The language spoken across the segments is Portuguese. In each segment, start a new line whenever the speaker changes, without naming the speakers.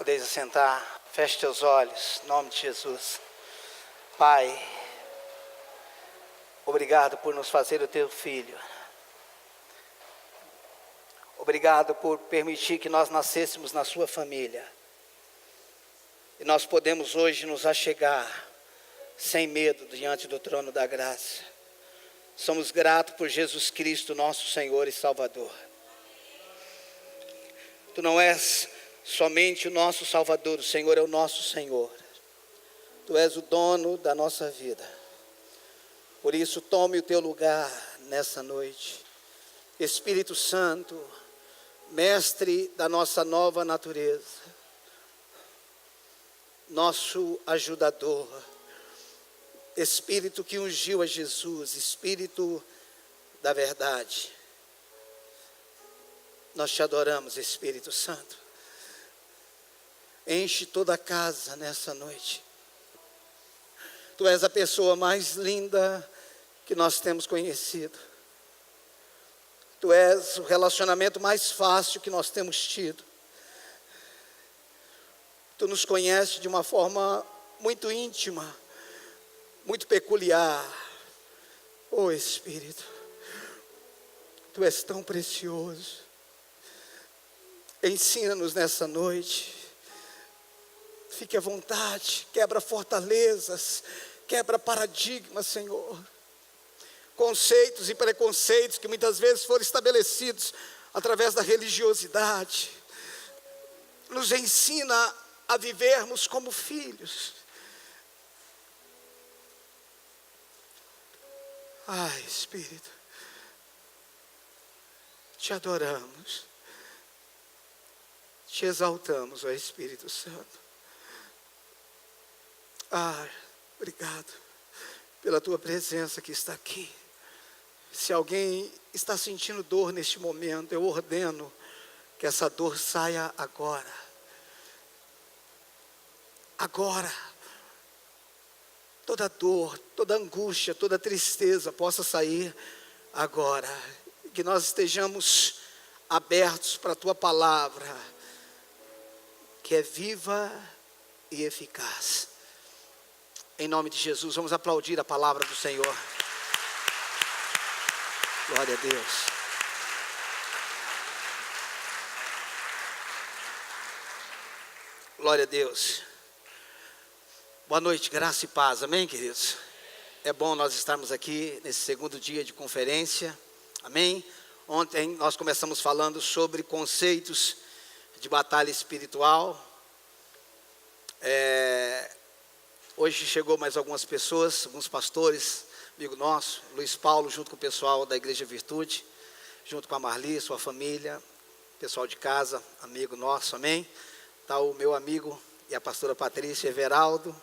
Podeis assentar, feche teus olhos, em nome de Jesus. Pai, obrigado por nos fazer o teu filho. Obrigado por permitir que nós nascêssemos na sua família. E nós podemos hoje nos achegar sem medo diante do trono da graça. Somos gratos por Jesus Cristo, nosso Senhor e Salvador. Tu não és somente o nosso Salvador, o Senhor é o nosso Senhor. Tu és o dono da nossa vida. Por isso, tome o teu lugar nessa noite. Espírito Santo, mestre da nossa nova natureza, nosso ajudador, Espírito que ungiu a Jesus, Espírito da verdade. Nós te adoramos, Espírito Santo. Enche toda a casa nessa noite. Tu és a pessoa mais linda que nós temos conhecido. Tu és o relacionamento mais fácil que nós temos tido. Tu nos conheces de uma forma muito íntima, muito peculiar. Oh Espírito, Tu és tão precioso. Ensina-nos nessa noite. Fique à vontade, quebra fortalezas, quebra paradigmas, Senhor. Conceitos e preconceitos que muitas vezes foram estabelecidos através da religiosidade. Nos ensina a vivermos como filhos. Ai, Espírito, te adoramos, te exaltamos, ó Espírito Santo. Obrigado pela tua presença que está aqui. Se alguém está sentindo dor neste momento, eu ordeno que essa dor saia agora. Agora. Toda dor, toda angústia, toda tristeza possa sair agora. Que nós estejamos abertos para a tua palavra, que é viva e eficaz. Em nome de Jesus, vamos aplaudir a palavra do Senhor. Glória a Deus. Glória a Deus. Boa noite, graça e paz, amém, queridos? É bom nós estarmos aqui nesse segundo dia de conferência, amém? Ontem nós começamos falando sobre conceitos de batalha espiritual. Hoje chegou mais algumas pessoas, alguns pastores, amigo nosso, Luiz Paulo, junto com o pessoal da Igreja Virtude, junto com a Marli, sua família, pessoal de casa, amigo nosso, amém? Está o meu amigo e a pastora Patrícia Everaldo.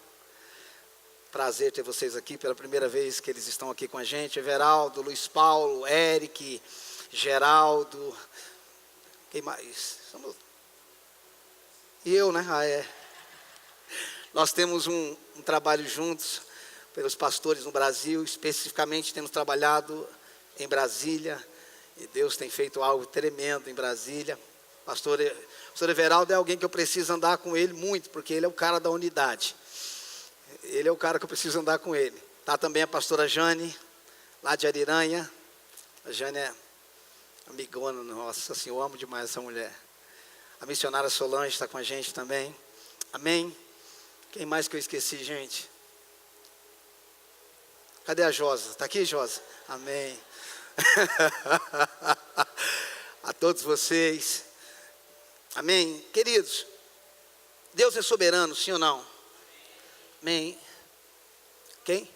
Prazer ter vocês aqui, pela primeira vez que eles estão aqui com a gente. Everaldo, Luiz Paulo, Eric, Geraldo, quem mais? E eu, né? Nós temos um trabalho juntos, pelos pastores no Brasil, especificamente temos trabalhado em Brasília, e Deus tem feito algo tremendo em Brasília. Pastor Everaldo é alguém que eu preciso andar com ele muito, porque ele é o cara da unidade. Ele é o cara que eu preciso andar com ele. Está também a pastora Jane, lá de Ariranha. A Jane é amigona, nossa senhora, eu amo demais essa mulher. A missionária Solange está com a gente também. Amém? Quem mais que eu esqueci, gente? Cadê a Josa? Está aqui, Josa? Amém. A todos vocês. Amém? Queridos, Deus é soberano, sim ou não? Amém. Quem?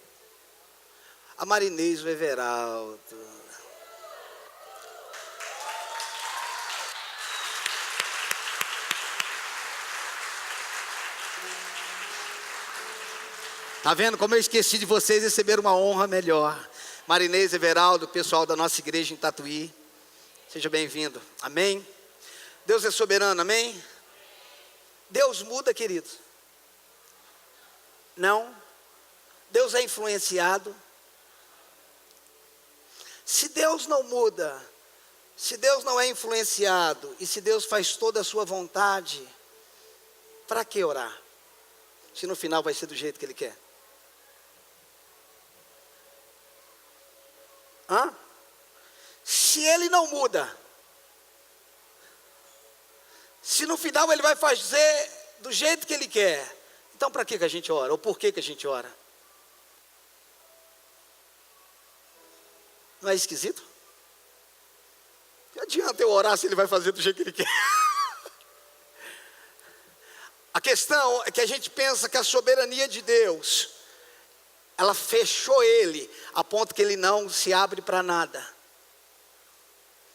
A Marinês, o Everaldo. Está vendo como eu esqueci de vocês receber uma honra melhor. Marinês, Everaldo, pessoal da nossa igreja em Tatuí. Seja bem-vindo. Amém? Deus é soberano, amém? Deus muda, queridos? Não. Deus é influenciado. Se Deus não muda, se Deus não é influenciado, e se Deus faz toda a sua vontade, Para que orar? Se no final vai ser do jeito que ele quer. Se ele não muda, se no final ele vai fazer do jeito que ele quer, então para que a gente ora? Ou por que a gente ora? Não é esquisito? Não adianta eu orar se ele vai fazer do jeito que ele quer. A questão é que a gente pensa que a soberania de Deus, ela fechou ele, a ponto que ele não se abre para nada.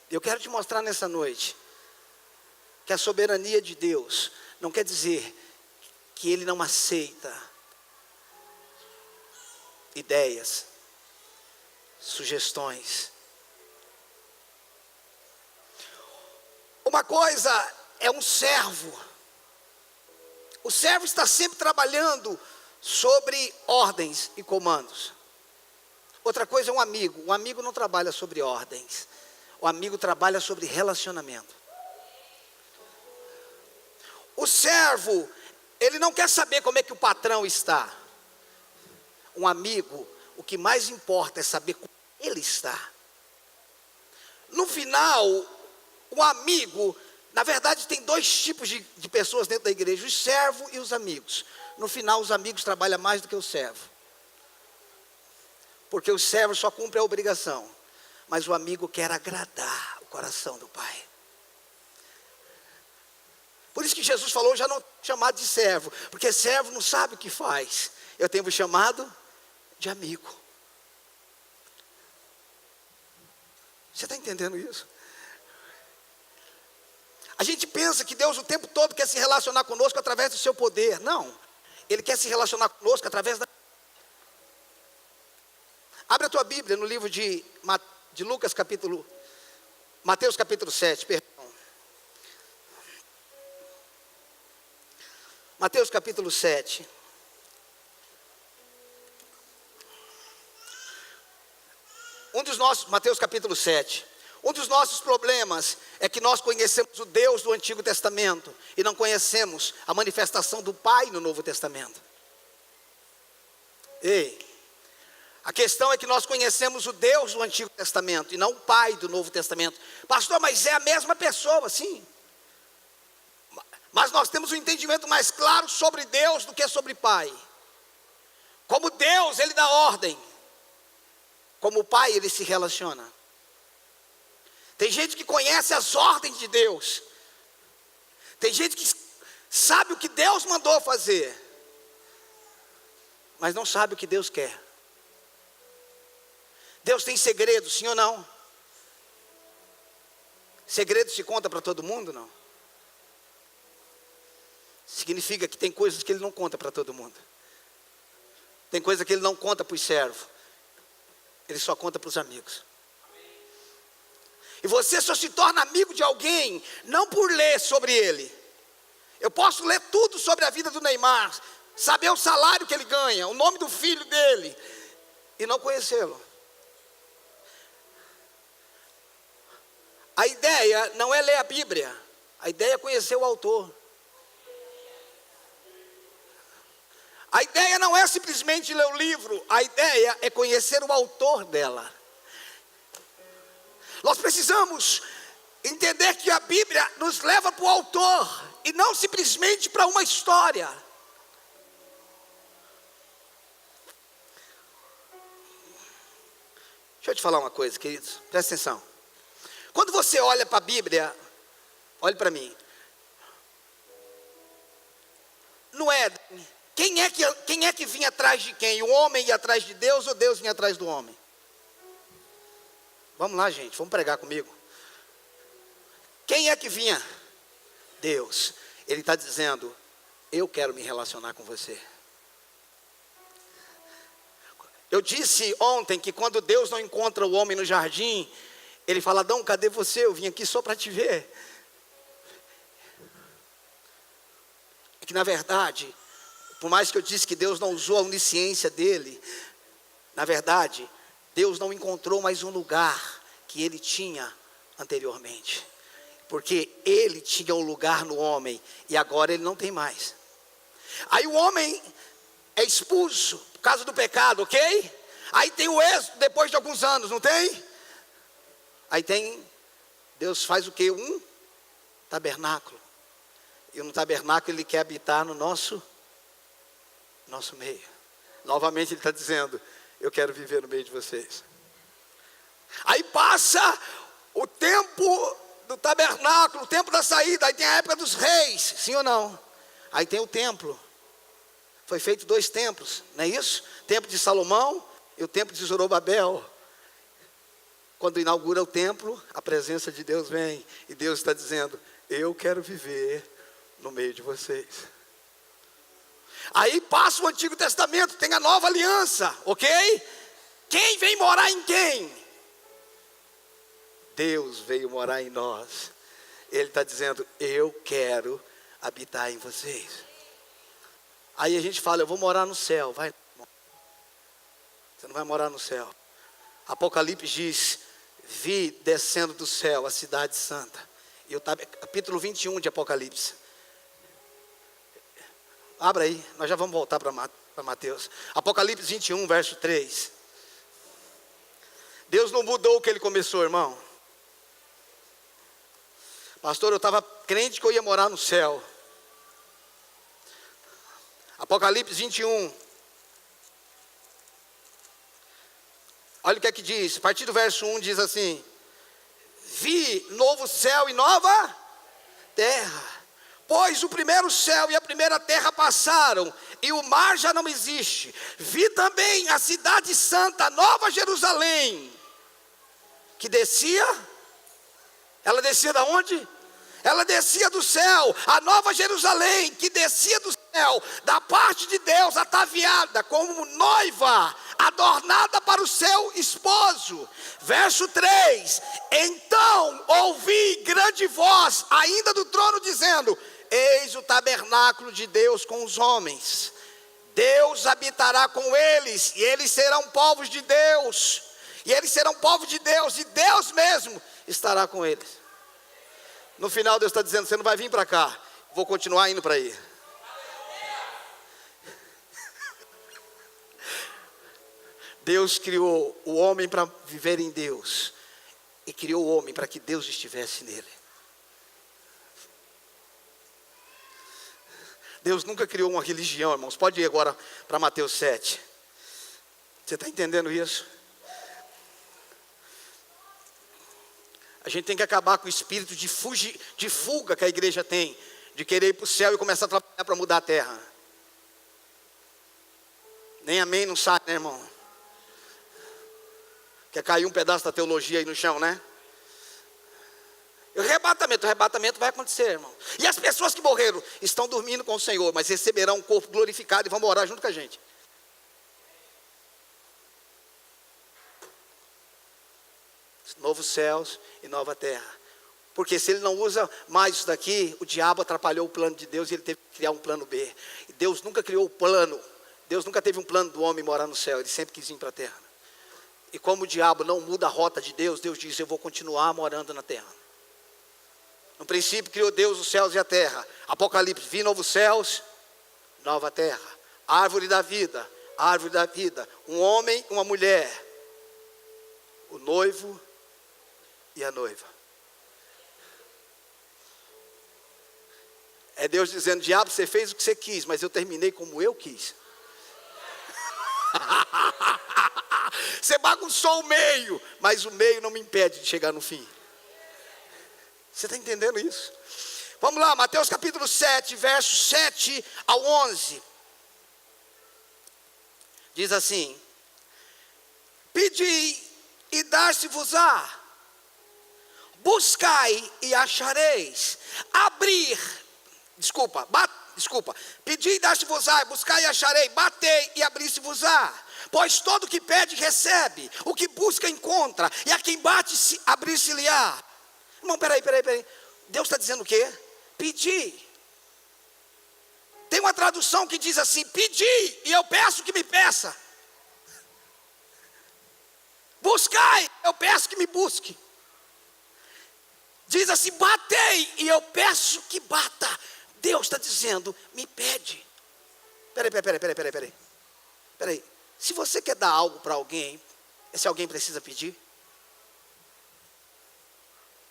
Eu quero te mostrar nessa noite, que a soberania de Deus, não quer dizer que ele não aceita ideias, sugestões. Uma coisa é um servo. O servo está sempre trabalhando sobre ordens e comandos. Outra coisa é um amigo. O amigo não trabalha sobre ordens. O amigo trabalha sobre relacionamento. O servo, ele não quer saber como é que o patrão está. Um amigo, o que mais importa é saber como ele está. No final, o amigo, na verdade tem dois tipos de pessoas dentro da igreja, o servo e os amigos. No final, os amigos trabalham mais do que o servo. Porque o servo só cumpre a obrigação, mas o amigo quer agradar o coração do Pai. Por isso que Jesus falou, já não chamado de servo, porque servo não sabe o que faz. Eu tenho chamado de amigo. Você está entendendo isso? A gente pensa que Deus o tempo todo quer se relacionar conosco através do seu poder. Não, Ele quer se relacionar conosco através da... Abre a tua Bíblia no livro de Lucas Mateus capítulo 7, perdão. Mateus capítulo 7. Mateus capítulo 7. Um dos nossos problemas é que nós conhecemos o Deus do Antigo Testamento e não conhecemos a manifestação do Pai no Novo Testamento. A questão é que nós conhecemos o Deus do Antigo Testamento e não o Pai do Novo Testamento. Pastor, mas é a mesma pessoa, sim. Mas nós temos um entendimento mais claro sobre Deus do que sobre Pai. Como Deus, Ele dá ordem. Como Pai, Ele se relaciona. Tem gente que conhece as ordens de Deus. Tem gente que sabe o que Deus mandou fazer, mas não sabe o que Deus quer. Deus tem segredo, sim ou não? Segredo se conta para todo mundo, não? Significa que tem coisas que Ele não conta para todo mundo. Tem coisa que Ele não conta para os servos. Ele só conta para os amigos. E você só se torna amigo de alguém não por ler sobre ele. Eu posso ler tudo sobre a vida do Neymar, saber o salário que ele ganha, o nome do filho dele, e não conhecê-lo. A ideia não é ler a Bíblia, a ideia é conhecer o autor. A ideia não é simplesmente ler o livro, a ideia é conhecer o autor dela. Nós precisamos entender que a Bíblia nos leva para o autor e não simplesmente para uma história. Deixa eu te falar uma coisa, queridos, presta atenção. Quando você olha para a Bíblia, olhe para mim. No Éden, quem é que vinha atrás de quem? O homem ia atrás de Deus ou Deus vinha atrás do homem? Vamos lá, gente, vamos pregar comigo. Quem é que vinha? Deus. Ele está dizendo, eu quero me relacionar com você. Eu disse ontem que quando Deus não encontra o homem no jardim, Ele fala, Adão, cadê você? Eu vim aqui só para te ver. É que na verdade, por mais que eu disse que Deus não usou a onisciência dele, na verdade, Deus não encontrou mais um lugar que ele tinha anteriormente. Porque ele tinha um lugar no homem e agora ele não tem mais. Aí o homem é expulso por causa do pecado, ok? Aí tem o êxodo depois de alguns anos, não tem? Aí Deus faz o quê? Um tabernáculo. E no tabernáculo ele quer habitar no nosso meio. Novamente ele está dizendo, eu quero viver no meio de vocês. Aí passa o tempo do tabernáculo, o tempo da saída, aí tem a época dos reis, sim ou não? Aí tem o templo. Foi feito 2 templos, não é isso? O templo de Salomão e o templo de Zorobabel. Quando inaugura o templo, a presença de Deus vem. E Deus está dizendo, eu quero viver no meio de vocês. Aí passa o Antigo Testamento, tem a Nova Aliança, ok? Quem vem morar em quem? Deus veio morar em nós. Ele está dizendo, eu quero habitar em vocês. Aí a gente fala, eu vou morar no céu. Vai, você não vai morar no céu. Apocalipse diz, vi descendo do céu a cidade santa. E o capítulo 21 de Apocalipse. Abra aí, nós já vamos voltar para Mateus. Apocalipse 21, verso 3. Deus não mudou o que ele começou, irmão. Pastor, eu estava crente que eu ia morar no céu. Apocalipse 21. Olha o que é que diz. A partir do verso 1 diz assim: vi novo céu e nova terra, pois o primeiro céu e a primeira terra passaram, e o mar já não existe. Vi também a cidade santa, Nova Jerusalém, que descia. Ela descia da onde? Ela descia do céu, a Nova Jerusalém, que descia do céu, da parte de Deus, ataviada como noiva, adornada para o seu esposo. Verso 3, então ouvi grande voz, ainda do trono, dizendo: eis o tabernáculo de Deus com os homens. Deus habitará com eles, e eles serão povos de Deus. E eles serão povos de Deus, e Deus mesmo estará com eles. No final Deus está dizendo, você não vai vir para cá, vou continuar indo para aí. Deus criou o homem para viver em Deus, e criou o homem para que Deus estivesse nele. Deus nunca criou uma religião, irmãos. Pode ir agora para Mateus 7. Você está entendendo isso? A gente tem que acabar com o espírito de fuga que a igreja tem, de querer ir para o céu e começar a trabalhar para mudar a terra. Nem amém não sai, né, irmão? Quer cair um pedaço da teologia aí no chão, né? O arrebatamento vai acontecer, irmão. E as pessoas que morreram estão dormindo com o Senhor, mas receberão um corpo glorificado e vão morar junto com a gente. Novos céus e nova terra. Porque se ele não usa mais isso daqui, o diabo atrapalhou o plano de Deus e ele teve que criar um plano B. E Deus nunca criou o plano. Deus nunca teve um plano do homem morar no céu. Ele sempre quis vir para a terra. E como o diabo não muda a rota de Deus, Deus diz, eu vou continuar morando na terra. No princípio criou Deus os céus e a terra. Apocalipse, vi novos céus, nova terra. Árvore da vida, árvore da vida. Um homem, uma mulher. O noivo e a noiva. É Deus dizendo, diabo, você fez o que você quis, mas eu terminei como eu quis. Você bagunçou o meio, mas o meio não me impede de chegar no fim. Você está entendendo isso? Vamos lá, Mateus capítulo 7, versos 7 ao 11. Diz assim: pedi e dar-se-vos-á, buscai e achareis, pedi e dar-se-vos-á, buscai e acharei, batei e abrir-se-vos-á. Pois todo que pede recebe, o que busca encontra, e a quem bate abrir-se-lhe-á. Irmão, peraí, Deus está dizendo o quê? Pedir. Tem uma tradução que diz assim, pedi e eu peço que me peça. Buscai, eu peço que me busque. Diz assim: batei e eu peço que bata. Deus está dizendo: me pede. Peraí. Se você quer dar algo para alguém, esse alguém precisa pedir?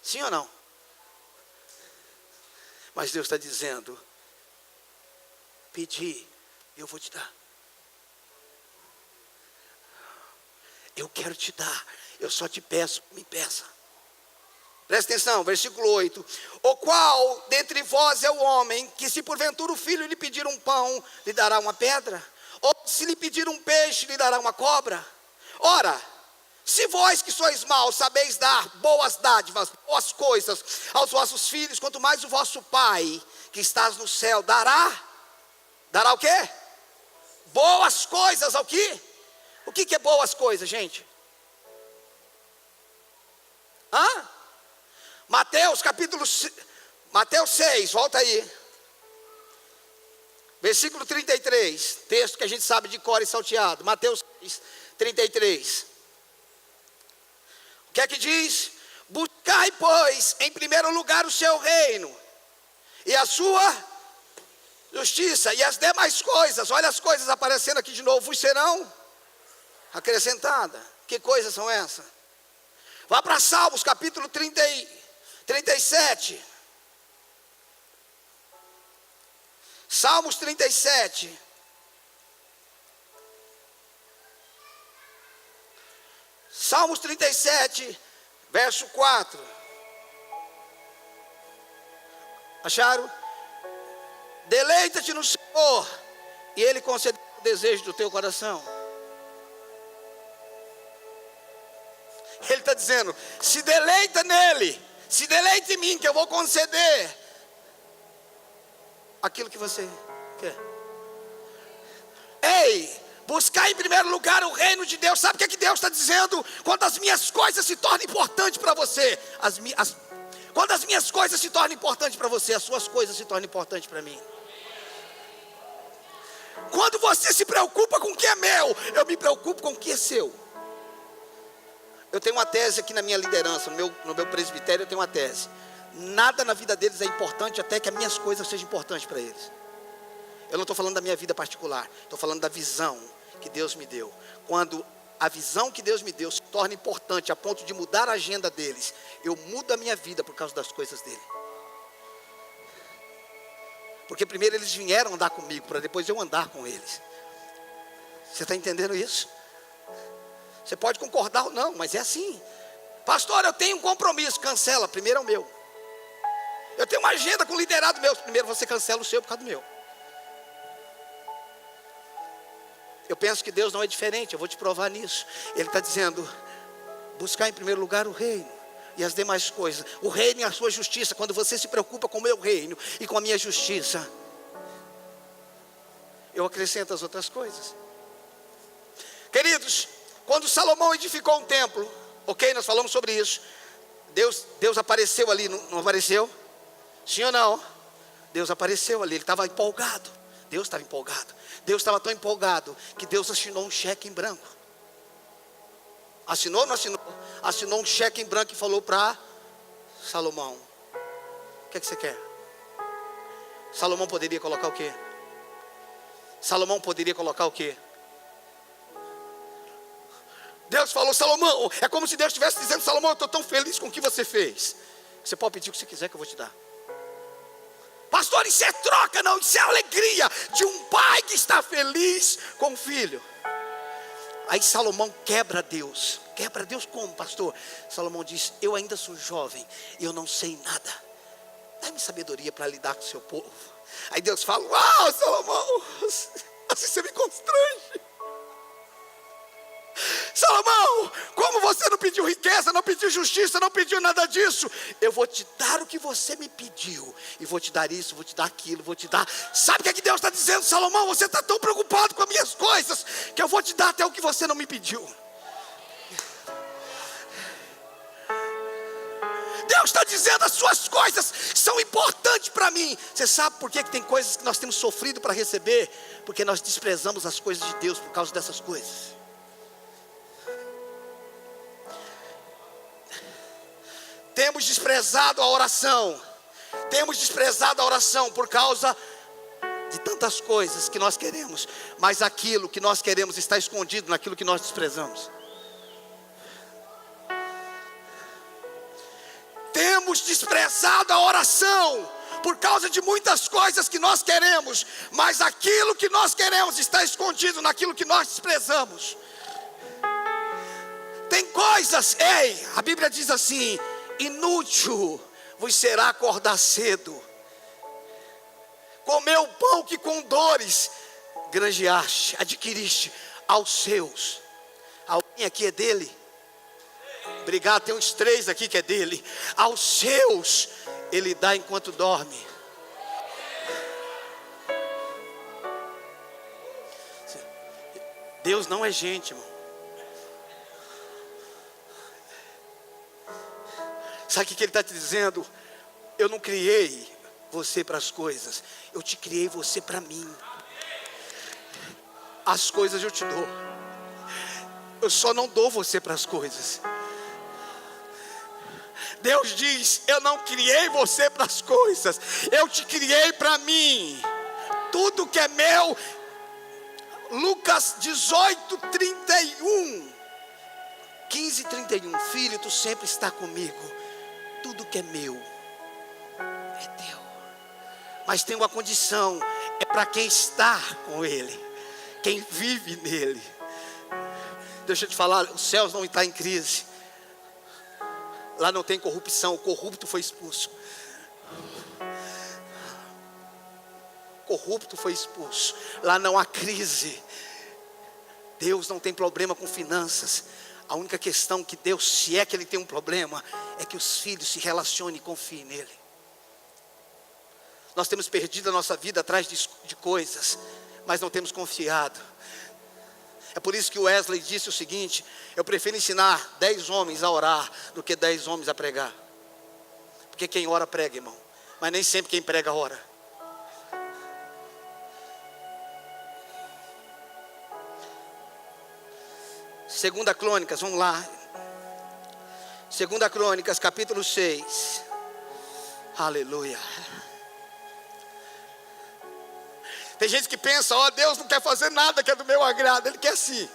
Sim ou não? Mas Deus está dizendo: pedir, eu vou te dar. Eu quero te dar, eu só te peço, me peça. Presta atenção, versículo 8. O qual dentre vós é o homem, que se porventura o filho lhe pedir um pão, lhe dará uma pedra? Ou se lhe pedir um peixe, lhe dará uma cobra? Ora, se vós que sois maus, sabeis dar boas dádivas, boas coisas aos vossos filhos, quanto mais o vosso Pai, que estás no céu, dará o quê? Boas coisas ao quê? O que é boas coisas, gente? Mateus 6, volta aí. Versículo 33, texto que a gente sabe de cor e salteado. Mateus 6, 33. O que é que diz? Buscai, pois, em primeiro lugar o seu reino e a sua justiça, e as demais coisas, olha as coisas aparecendo aqui de novo, vos serão acrescentadas. Que coisas são essas? Vá para Salmos capítulo 37. Salmos 37. Salmos 37, verso 4. Acharam? Deleita-te no Senhor, e Ele concederá o desejo do teu coração. Ele está dizendo: se deleita nele, se deleita em mim, que eu vou conceder aquilo que você quer. Ei, buscar em primeiro lugar o reino de Deus. Sabe o que Deus está dizendo? Quando as minhas coisas se tornam importantes para você, quando as minhas coisas se tornam importantes para você, as suas coisas se tornam importantes para mim. Quando você se preocupa com o que é meu, eu me preocupo com o que é seu. Eu tenho uma tese aqui na minha liderança, no meu presbitério eu tenho uma tese. Nada na vida deles é importante até que as minhas coisas sejam importantes para eles. Eu não estou falando da minha vida particular, estou falando da visão que Deus me deu. Quando a visão que Deus me deu se torna importante a ponto de mudar a agenda deles, eu mudo a minha vida por causa das coisas dele. Porque primeiro eles vieram andar comigo, para depois eu andar com eles. Você está entendendo isso? Você pode concordar ou não, mas é assim. Pastor, eu tenho um compromisso, cancela, primeiro é o meu. Eu tenho uma agenda com o liderado meu, primeiro você cancela o seu por causa do meu. Eu penso que Deus não é diferente, eu vou te provar nisso. Ele está dizendo: buscar em primeiro lugar o reino e as demais coisas. O reino e a sua justiça. Quando você se preocupa com o meu reino e com a minha justiça, eu acrescento as outras coisas. Queridos, quando Salomão edificou um templo, ok, nós falamos sobre isso. Deus apareceu ali, não apareceu? Sim ou não? Deus apareceu ali, ele estava empolgado. Deus estava empolgado. Deus estava tão empolgado que Deus assinou um cheque em branco. Assinou ou não assinou? Assinou um cheque em branco e falou para Salomão: o que é que você quer? Salomão poderia colocar o quê? Salomão poderia colocar o quê? Deus falou: Salomão, é como se Deus estivesse dizendo: Salomão, eu estou tão feliz com o que você fez. Você pode pedir o que você quiser que eu vou te dar. Pastor, isso é troca? Não, isso é alegria de um pai que está feliz com o filho. Aí Salomão quebra Deus. Quebra Deus como, pastor? Salomão diz: eu ainda sou jovem, eu não sei nada. Dá-me sabedoria para lidar com o seu povo. Aí Deus fala: uau, Salomão, assim você me constrange. Salomão, como você não pediu riqueza, não pediu justiça, não pediu nada disso, eu vou te dar o que você me pediu, e vou te dar isso, vou te dar aquilo, vou te dar. Sabe o que é que Deus está dizendo? Salomão, você está tão preocupado com as minhas coisas, que eu vou te dar até o que você não me pediu. Deus está dizendo: as suas coisas são importantes para mim. Você sabe por que tem coisas que nós temos sofrido para receber? Porque nós desprezamos as coisas de Deus por causa dessas coisas. temos desprezado a oração. Temos desprezado a oração por causa de tantas coisas que nós queremos, mas aquilo que nós queremos está escondido naquilo que nós desprezamos. Temos desprezado a oração por causa de muitas coisas que nós queremos, mas aquilo que nós queremos está escondido naquilo que nós desprezamos. Tem coisas, a Bíblia diz assim: inútil vos será acordar cedo, comer o pão que com dores granjeaste, adquiriste aos seus. Alguém aqui é dele? Obrigado, tem uns 3 aqui que é dele. Aos seus ele dá enquanto dorme. Deus não é gente, irmão. Sabe o que ele está te dizendo? Eu não criei você para as coisas, eu te criei você para mim. As coisas eu te dou, eu só não dou você para as coisas. Deus diz: eu não criei você para as coisas, eu te criei para mim. Tudo que é meu. Lucas 18:31, 15:31. Filho, tu sempre está comigo. Tudo que é meu é teu. Mas tem uma condição: é para quem está com Ele, quem vive nele. Deixa eu te falar, os céus não estão em crise. Lá não tem corrupção, o corrupto foi expulso. Corrupto foi expulso. Lá não há crise. Deus não tem problema com finanças. A única questão que Deus, se é que Ele tem um problema, é que os filhos se relacionem e confiem nele. Nós temos perdido a nossa vida atrás de coisas, mas não temos confiado. É por isso que o Wesley disse o seguinte: eu prefiro ensinar 10 homens a orar do que 10 homens a pregar. Porque quem ora prega, irmão, mas nem sempre quem prega ora. Segunda Crônicas, vamos lá. Segunda Crônicas, capítulo 6. Aleluia. Tem gente que pensa: ó, Deus não quer fazer nada que é do meu agrado. Ele quer sim.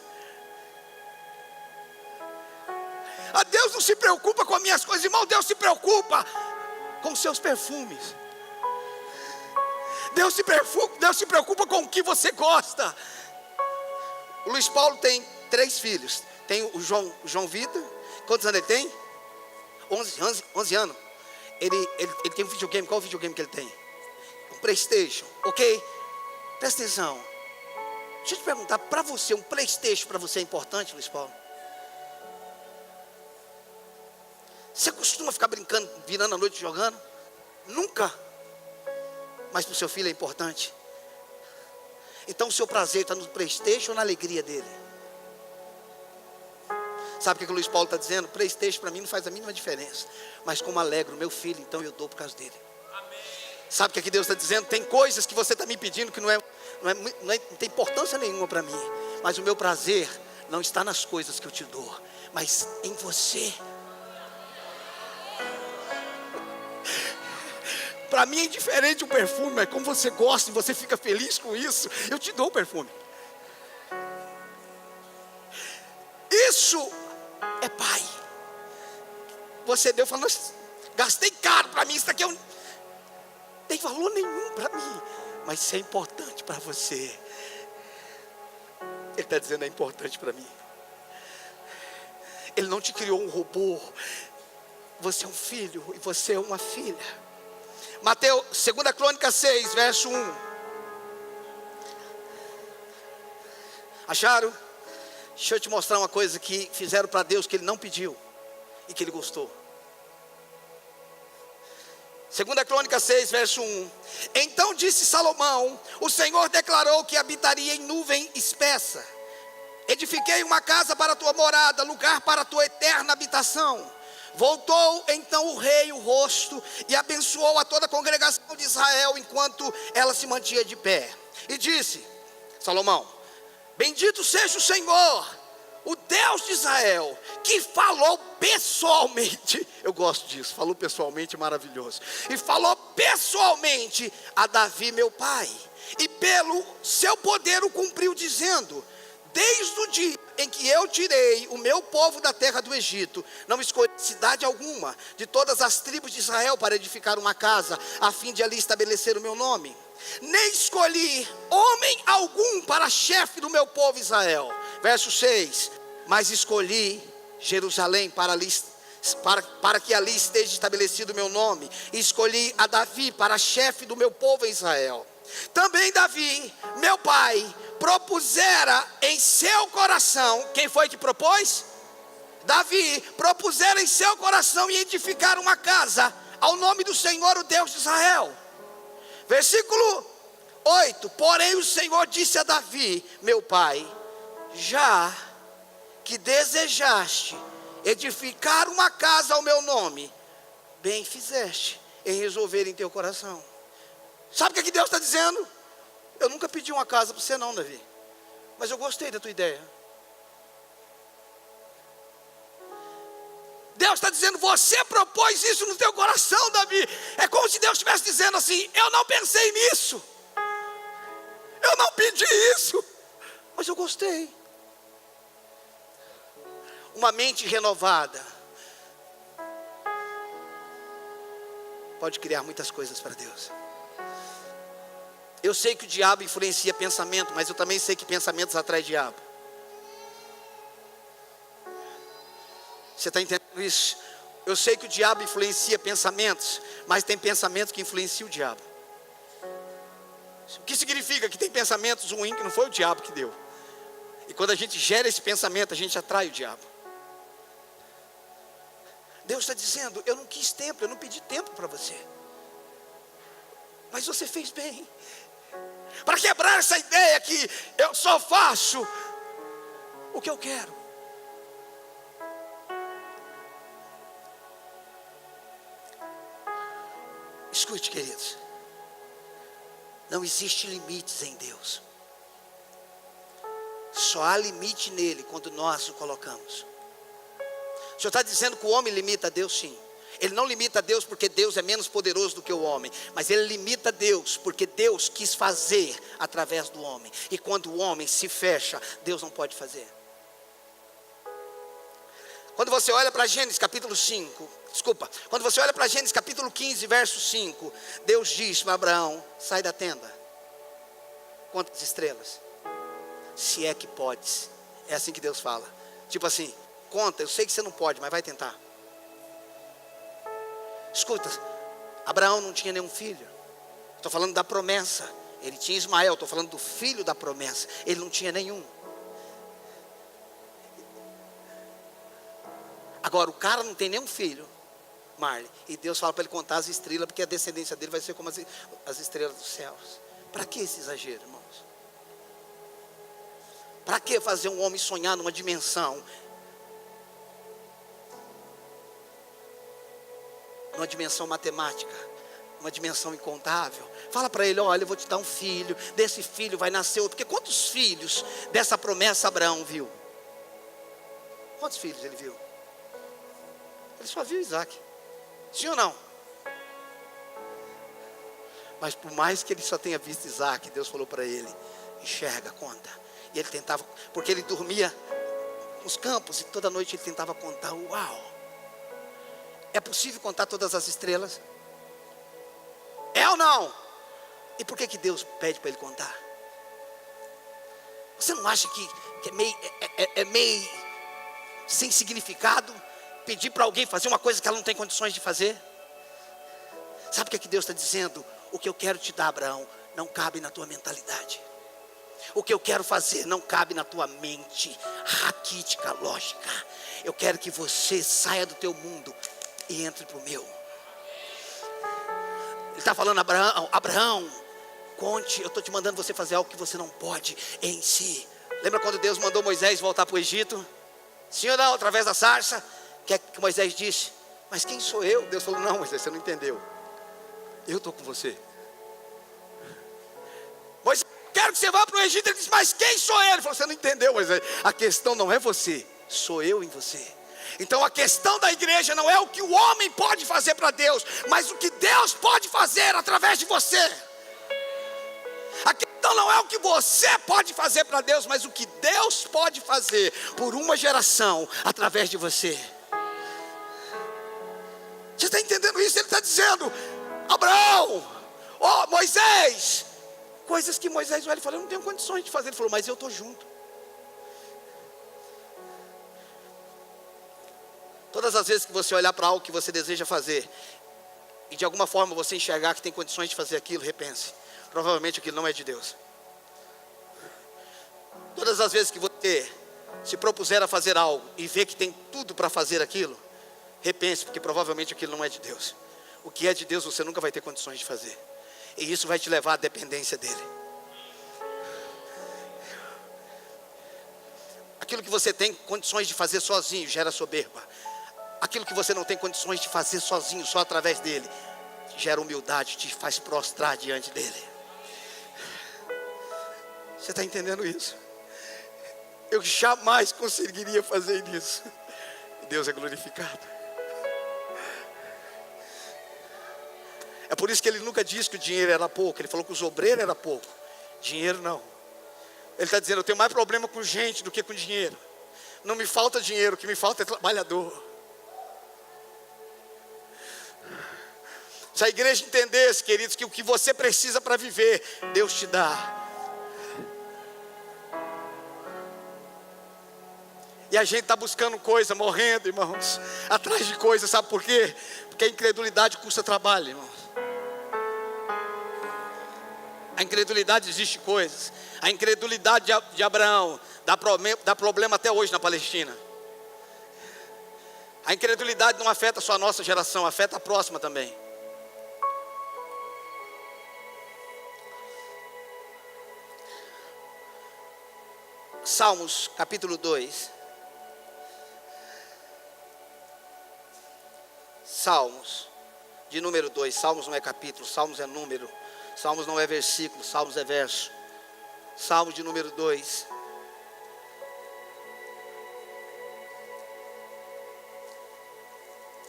Deus não se preocupa com as minhas coisas, irmão. Deus se preocupa com os seus perfumes. Deus se preocupa com o que você gosta. O Luiz Paulo tem 3 filhos. Tem o João Vitor. Quantos anos ele tem? 11 anos. Ele tem um videogame. Qual é o videogame que ele tem? Um PlayStation, ok? Presta atenção. Deixa eu te perguntar, para você, um PlayStation para você é importante, Luiz Paulo? Você costuma ficar brincando, virando a noite jogando? Nunca. Mas para o seu filho é importante. Então o seu prazer está no PlayStation ou na alegria dele? Sabe o que o Luiz Paulo está dizendo? PlayStation para mim não faz a mínima diferença, mas como alegro meu filho, então eu dou por causa dele. Amém. Sabe o que aqui Deus está dizendo? Tem coisas que você está me pedindo que não tem importância nenhuma para mim, mas o meu prazer não está nas coisas que eu te dou, mas em você. Para mim é indiferente o perfume, mas como você gosta e você fica feliz com isso, eu te dou o perfume. Isso é pai. Você deu falando: gastei caro para mim, isso aqui não tem valor nenhum para mim, mas isso é importante para você. Ele está dizendo: é importante para mim. Ele não te criou um robô. Você é um filho e você é uma filha. Mateus, 2 Crônicas 6, verso 1. Acharam? Deixa eu te mostrar uma coisa que fizeram para Deus que Ele não pediu e que Ele gostou. 2 Crônicas 6, verso 1. Então disse Salomão: o Senhor declarou que habitaria em nuvem espessa. Edifiquei uma casa para a tua morada, lugar para a tua eterna habitação. Voltou então o rei o rosto e abençoou a toda a congregação de Israel enquanto ela se mantinha de pé. E disse Salomão: bendito seja o Senhor, o Deus de Israel, que falou pessoalmente, eu gosto disso, falou pessoalmente, maravilhoso, e falou pessoalmente a Davi meu pai, e pelo seu poder o cumpriu, dizendo: desde o dia em que eu tirei o meu povo da terra do Egito, não escolhi cidade alguma de todas as tribos de Israel para edificar uma casa, a fim de ali estabelecer o meu nome, nem escolhi homem algum para chefe do meu povo Israel. Verso 6: mas escolhi Jerusalém para que ali esteja estabelecido o meu nome, e escolhi a Davi para chefe do meu povo Israel. Também Davi, meu pai, propusera em seu coração. Quem foi que propôs? Davi propusera em seu coração e edificar uma casa ao nome do Senhor, o Deus de Israel. Versículo 8: porém o Senhor disse a Davi, meu pai: já que desejaste edificar uma casa ao meu nome, bem fizeste em resolver em teu coração. Sabe o que Deus está dizendo? Eu nunca pedi uma casa para você não, Davi, mas eu gostei da tua ideia. Deus está dizendo: você propôs isso no teu coração, Davi. É como se Deus estivesse dizendo assim: eu não pensei nisso, eu não pedi isso, mas eu gostei. Uma mente renovada pode criar muitas coisas para Deus. Eu sei que o diabo influencia pensamento, mas eu também sei que pensamentos atraem diabo. Você está entendendo isso? Eu sei que o diabo influencia pensamentos, mas tem pensamentos que influenciam o diabo. O que significa? Que tem pensamentos ruins que não foi o diabo que deu. E quando a gente gera esse pensamento, a gente atrai o diabo. Deus está dizendo: eu não quis tempo, eu não pedi tempo para você, mas você fez bem. Para quebrar essa ideia que eu só faço o que eu quero. Escute, queridos, não existe limites em Deus. Só há limite nele quando nós o colocamos. O Senhor está dizendo que o homem limita a Deus? Sim. Ele não limita a Deus porque Deus é menos poderoso do que o homem, mas ele limita a Deus porque Deus quis fazer através do homem. E quando o homem se fecha, Deus não pode fazer. Quando você olha para Gênesis capítulo 5, quando você olha para Gênesis capítulo 15, verso 5, Deus diz para Abraão: sai da tenda, conta as estrelas, se é que podes. É assim que Deus fala, tipo assim: conta, eu sei que você não pode, mas vai tentar. Escuta, Abraão não tinha nenhum filho. Estou falando da promessa. Ele tinha Ismael, estou falando do filho da promessa. Ele não tinha nenhum. Agora o cara não tem nenhum filho, Marley, e Deus fala para ele contar as estrelas, porque a descendência dele vai ser como as estrelas dos céus. Para que esse exagero, irmãos? Para que fazer um homem sonhar numa dimensão matemática, uma dimensão incontável? Fala para ele: olha, eu vou te dar um filho, desse filho vai nascer outro. Porque quantos filhos dessa promessa Abraão viu? Quantos filhos ele viu? Ele só viu Isaac. Sim ou não? Mas por mais que ele só tenha visto Isaac, Deus falou para ele: enxerga, conta. E ele tentava, porque ele dormia nos campos, e toda noite ele tentava contar. Uau! É possível contar todas as estrelas? É ou não? E por que Deus pede para ele contar? Você não acha que é meio sem significado pedir para alguém fazer uma coisa que ela não tem condições de fazer? Sabe o que Deus está dizendo? O que eu quero te dar, Abraão, não cabe na tua mentalidade. O que eu quero fazer não cabe na tua mente raquítica, lógica. Eu quero que você saia do teu mundo e entre para o meu. Ele está falando: Abraão, conte, eu estou te mandando você fazer algo que você não pode em si. Lembra quando Deus mandou Moisés voltar para o Egito? Sim ou não? Através da sarça. O que é que Moisés disse? Mas quem sou eu? Deus falou: não, Moisés, você não entendeu. Eu estou com você. Moisés, quero quero que você vá para o Egito. Ele disse, mas quem sou eu? Ele falou, você não entendeu, mas a questão não é você, sou eu em você. Então a questão da igreja não é o que o homem pode fazer para Deus, mas o que Deus pode fazer através de você. A questão não é o que você pode fazer para Deus, mas o que Deus pode fazer por uma geração através de você. Você está entendendo isso? Ele está dizendo, Abraão, Moisés, coisas que Moisés olha e fala, eu não tenho condições de fazer. Ele falou, mas eu estou junto. Todas as vezes que você olhar para algo que você deseja fazer, e de alguma forma você enxergar que tem condições de fazer aquilo, repense. Provavelmente aquilo não é de Deus. Todas as vezes que você se propuser a fazer algo e ver que tem tudo para fazer aquilo, repense, porque provavelmente aquilo não é de Deus. O que é de Deus você nunca vai ter condições de fazer. E isso vai te levar à dependência dele. Aquilo que você tem condições de fazer sozinho gera soberba. Aquilo que você não tem condições de fazer sozinho, só através dele, gera humildade, te faz prostrar diante dele. Você está entendendo isso? Eu jamais conseguiria fazer isso. Deus é glorificado. É por isso que ele nunca disse que o dinheiro era pouco. Ele falou que os obreiros era pouco. Dinheiro não. Ele está dizendo, eu tenho mais problema com gente do que com dinheiro. Não me falta dinheiro, o que me falta é trabalhador. Se a igreja entendesse, queridos, que o que você precisa para viver, Deus te dá. E a gente está buscando coisa, morrendo, irmãos, atrás de coisa, sabe por quê? Porque a incredulidade custa trabalho, irmãos. A incredulidade existe coisas. A incredulidade de Abraão dá problema até hoje na Palestina. A incredulidade não afeta só a nossa geração, afeta a próxima também. Salmos capítulo 2. Salmos, de número 2, Salmos não é capítulo, Salmos é número, Salmos não é versículo, Salmos é verso. Salmos de número 2.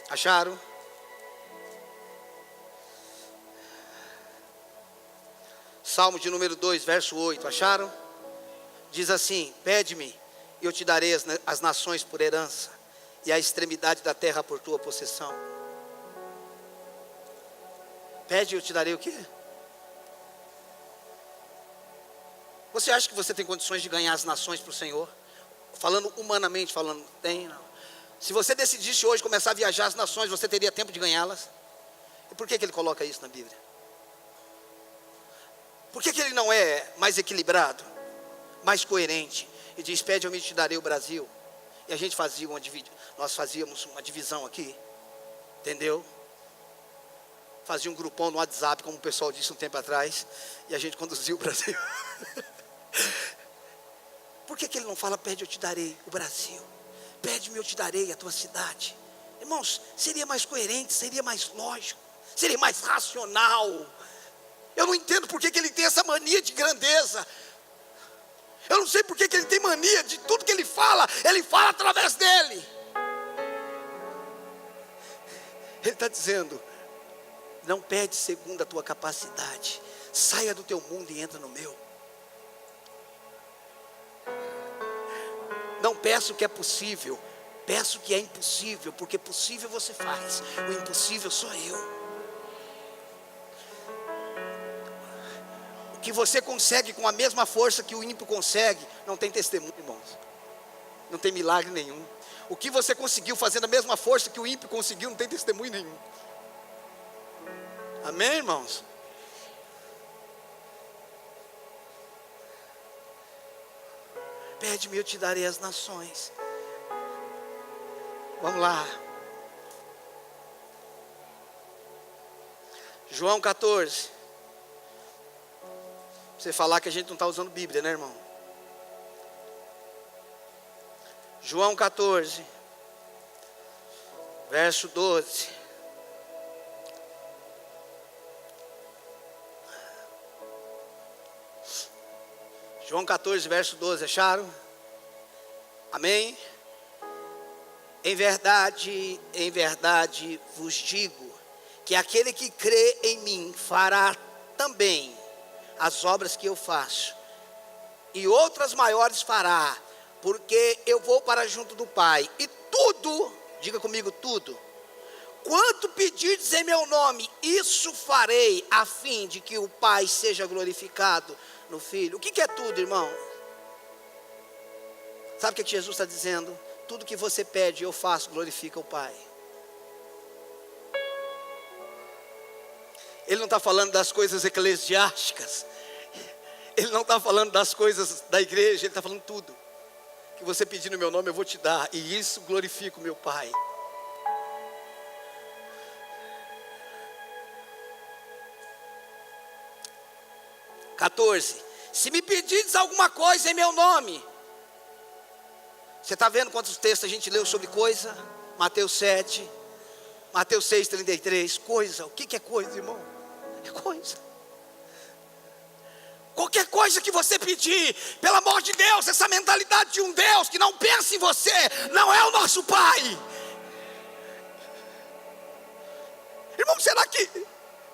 Acharam? Salmo de número 2, verso 8, acharam? Diz assim, pede-me e eu te darei as nações por herança, e a extremidade da terra por tua possessão. Pede e eu te darei o quê? Você acha que você tem condições de ganhar as nações para o Senhor? Falando humanamente, falando, tem, não. Se você decidisse hoje começar a viajar as nações, você teria tempo de ganhá-las? E por que ele coloca isso na Bíblia? Por que ele não é mais equilibrado, mais coerente? E diz, pede eu te darei o Brasil. E a gente nós fazíamos uma divisão aqui, entendeu? Fazia um grupão no WhatsApp, como o pessoal disse um tempo atrás, e a gente conduzia o Brasil. Por que ele não fala, pede eu te darei o Brasil? Pede-me eu te darei a tua cidade. Irmãos, seria mais coerente, seria mais lógico, seria mais racional. Eu não entendo por que ele tem essa mania de grandeza. Eu não sei por que ele tem mania de tudo que ele fala através dele. Ele está dizendo, não pede segundo a tua capacidade, saia do teu mundo e entra no meu. Não peço o que é possível, peço o que é impossível, porque possível você faz, o impossível sou eu. O que você consegue com a mesma força que o ímpio consegue, não tem testemunho, irmãos. Não tem milagre nenhum. O que você conseguiu fazendo a mesma força que o ímpio conseguiu, não tem testemunho nenhum. Amém, irmãos? Pede-me, eu te darei as nações. Vamos lá. João 14. Você falar que a gente não está usando Bíblia, né, irmão? João 14, verso 12. João 14, verso 12, acharam? Amém? Em verdade vos digo, que aquele que crê em mim fará também as obras que eu faço, e outras maiores fará, porque eu vou para junto do Pai, e tudo, diga comigo, tudo, quanto pedirdes em meu nome, isso farei, a fim de que o Pai seja glorificado no Filho. O que é tudo, irmão? Sabe o que Jesus está dizendo? Tudo que você pede, eu faço, glorifica o Pai. Ele não está falando das coisas eclesiásticas, ele não está falando das coisas da igreja, ele está falando tudo. Que você pedir no meu nome, eu vou te dar, e isso glorifica o meu Pai. Se me pedirdes alguma coisa em meu nome. Você está vendo quantos textos a gente leu sobre coisa? Mateus 7, Mateus 6,33. Coisa, o que é coisa, irmão? É coisa. Qualquer coisa que você pedir, pelo amor de Deus, essa mentalidade de um Deus que não pensa em você, não é o nosso Pai. Irmão, será que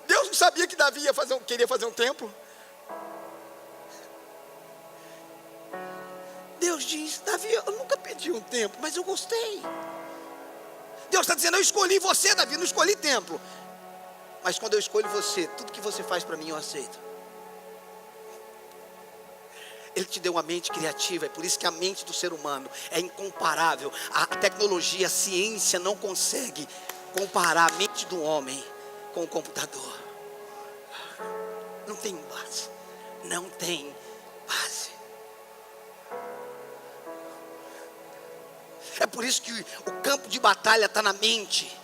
Deus não sabia que Davi queria fazer um templo? Deus diz, Davi, eu nunca pedi um templo, mas eu gostei. Deus está dizendo, eu escolhi você, Davi, não escolhi templo. Mas quando eu escolho você, tudo que você faz para mim eu aceito. Ele te deu uma mente criativa, é por isso que a mente do ser humano é incomparável. A tecnologia, a ciência não consegue comparar a mente do homem com o computador. Não tem base, não tem base. É por isso que o campo de batalha está na mente,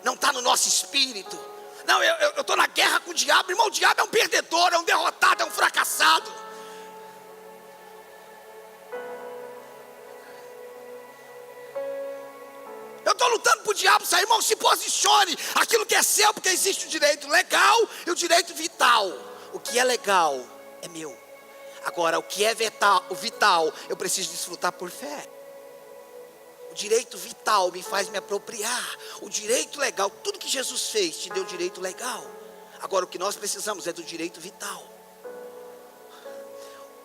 não está no nosso espírito. Não, eu estou na guerra com o diabo, irmão. O diabo é um perdedor, é um derrotado, é um fracassado. Eu estou lutando para o diabo sair, irmão. Se posicione, aquilo que é seu, porque existe o direito legal e o direito vital. O que é legal é meu. Agora, o que é vital, eu preciso desfrutar por fé. O direito vital me faz me apropriar. O direito legal, tudo que Jesus fez te deu direito legal. Agora o que nós precisamos é do direito vital.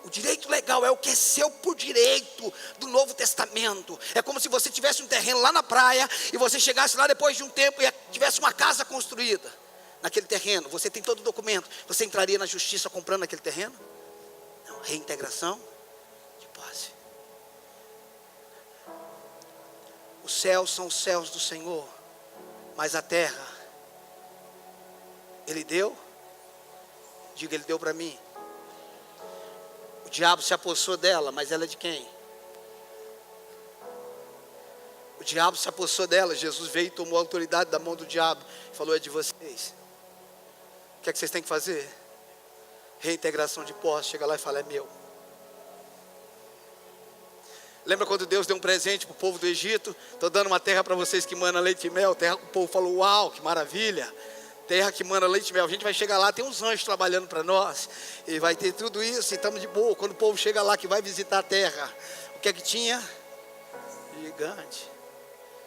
O direito legal é o que é seu por direito do Novo Testamento. É como se você tivesse um terreno lá na praia e você chegasse lá depois de um tempo e tivesse uma casa construída naquele terreno. Você tem todo o documento. Você entraria na justiça comprando aquele terreno? Não, reintegração de posse. Os céus são os céus do Senhor, mas a terra, Ele deu? Diga, Ele deu para mim. O diabo se apossou dela, mas ela é de quem? O diabo se apossou dela, Jesus veio e tomou a autoridade da mão do diabo, e falou, é de vocês. O que é que vocês têm que fazer? Reintegração de posse, chega lá e fala, é meu. Lembra quando Deus deu um presente para o povo do Egito? Estou dando uma terra para vocês que mana leite e mel. Terra que o povo falou, uau, que maravilha. Terra que mana leite e mel. A gente vai chegar lá, tem uns anjos trabalhando para nós. E vai ter tudo isso e estamos de boa. Quando o povo chega lá que vai visitar a terra, o que é que tinha? Gigante.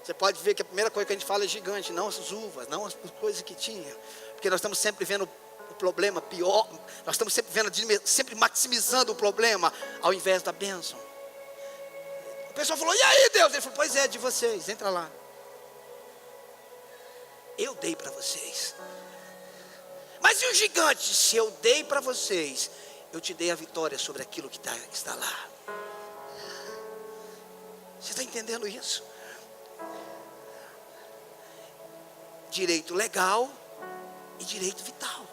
Você pode ver que a primeira coisa que a gente fala é gigante, não as uvas, não as coisas que tinha. Porque nós estamos sempre vendo o problema pior. Nós estamos sempre vendo, sempre maximizando o problema ao invés da bênção. O pessoal falou, e aí Deus? Ele falou, pois é, de vocês, entra lá. Eu dei para vocês. Mas e o gigante? Se eu dei para vocês, eu te dei a vitória sobre aquilo que está lá. Você está entendendo isso? Direito legal e direito vital.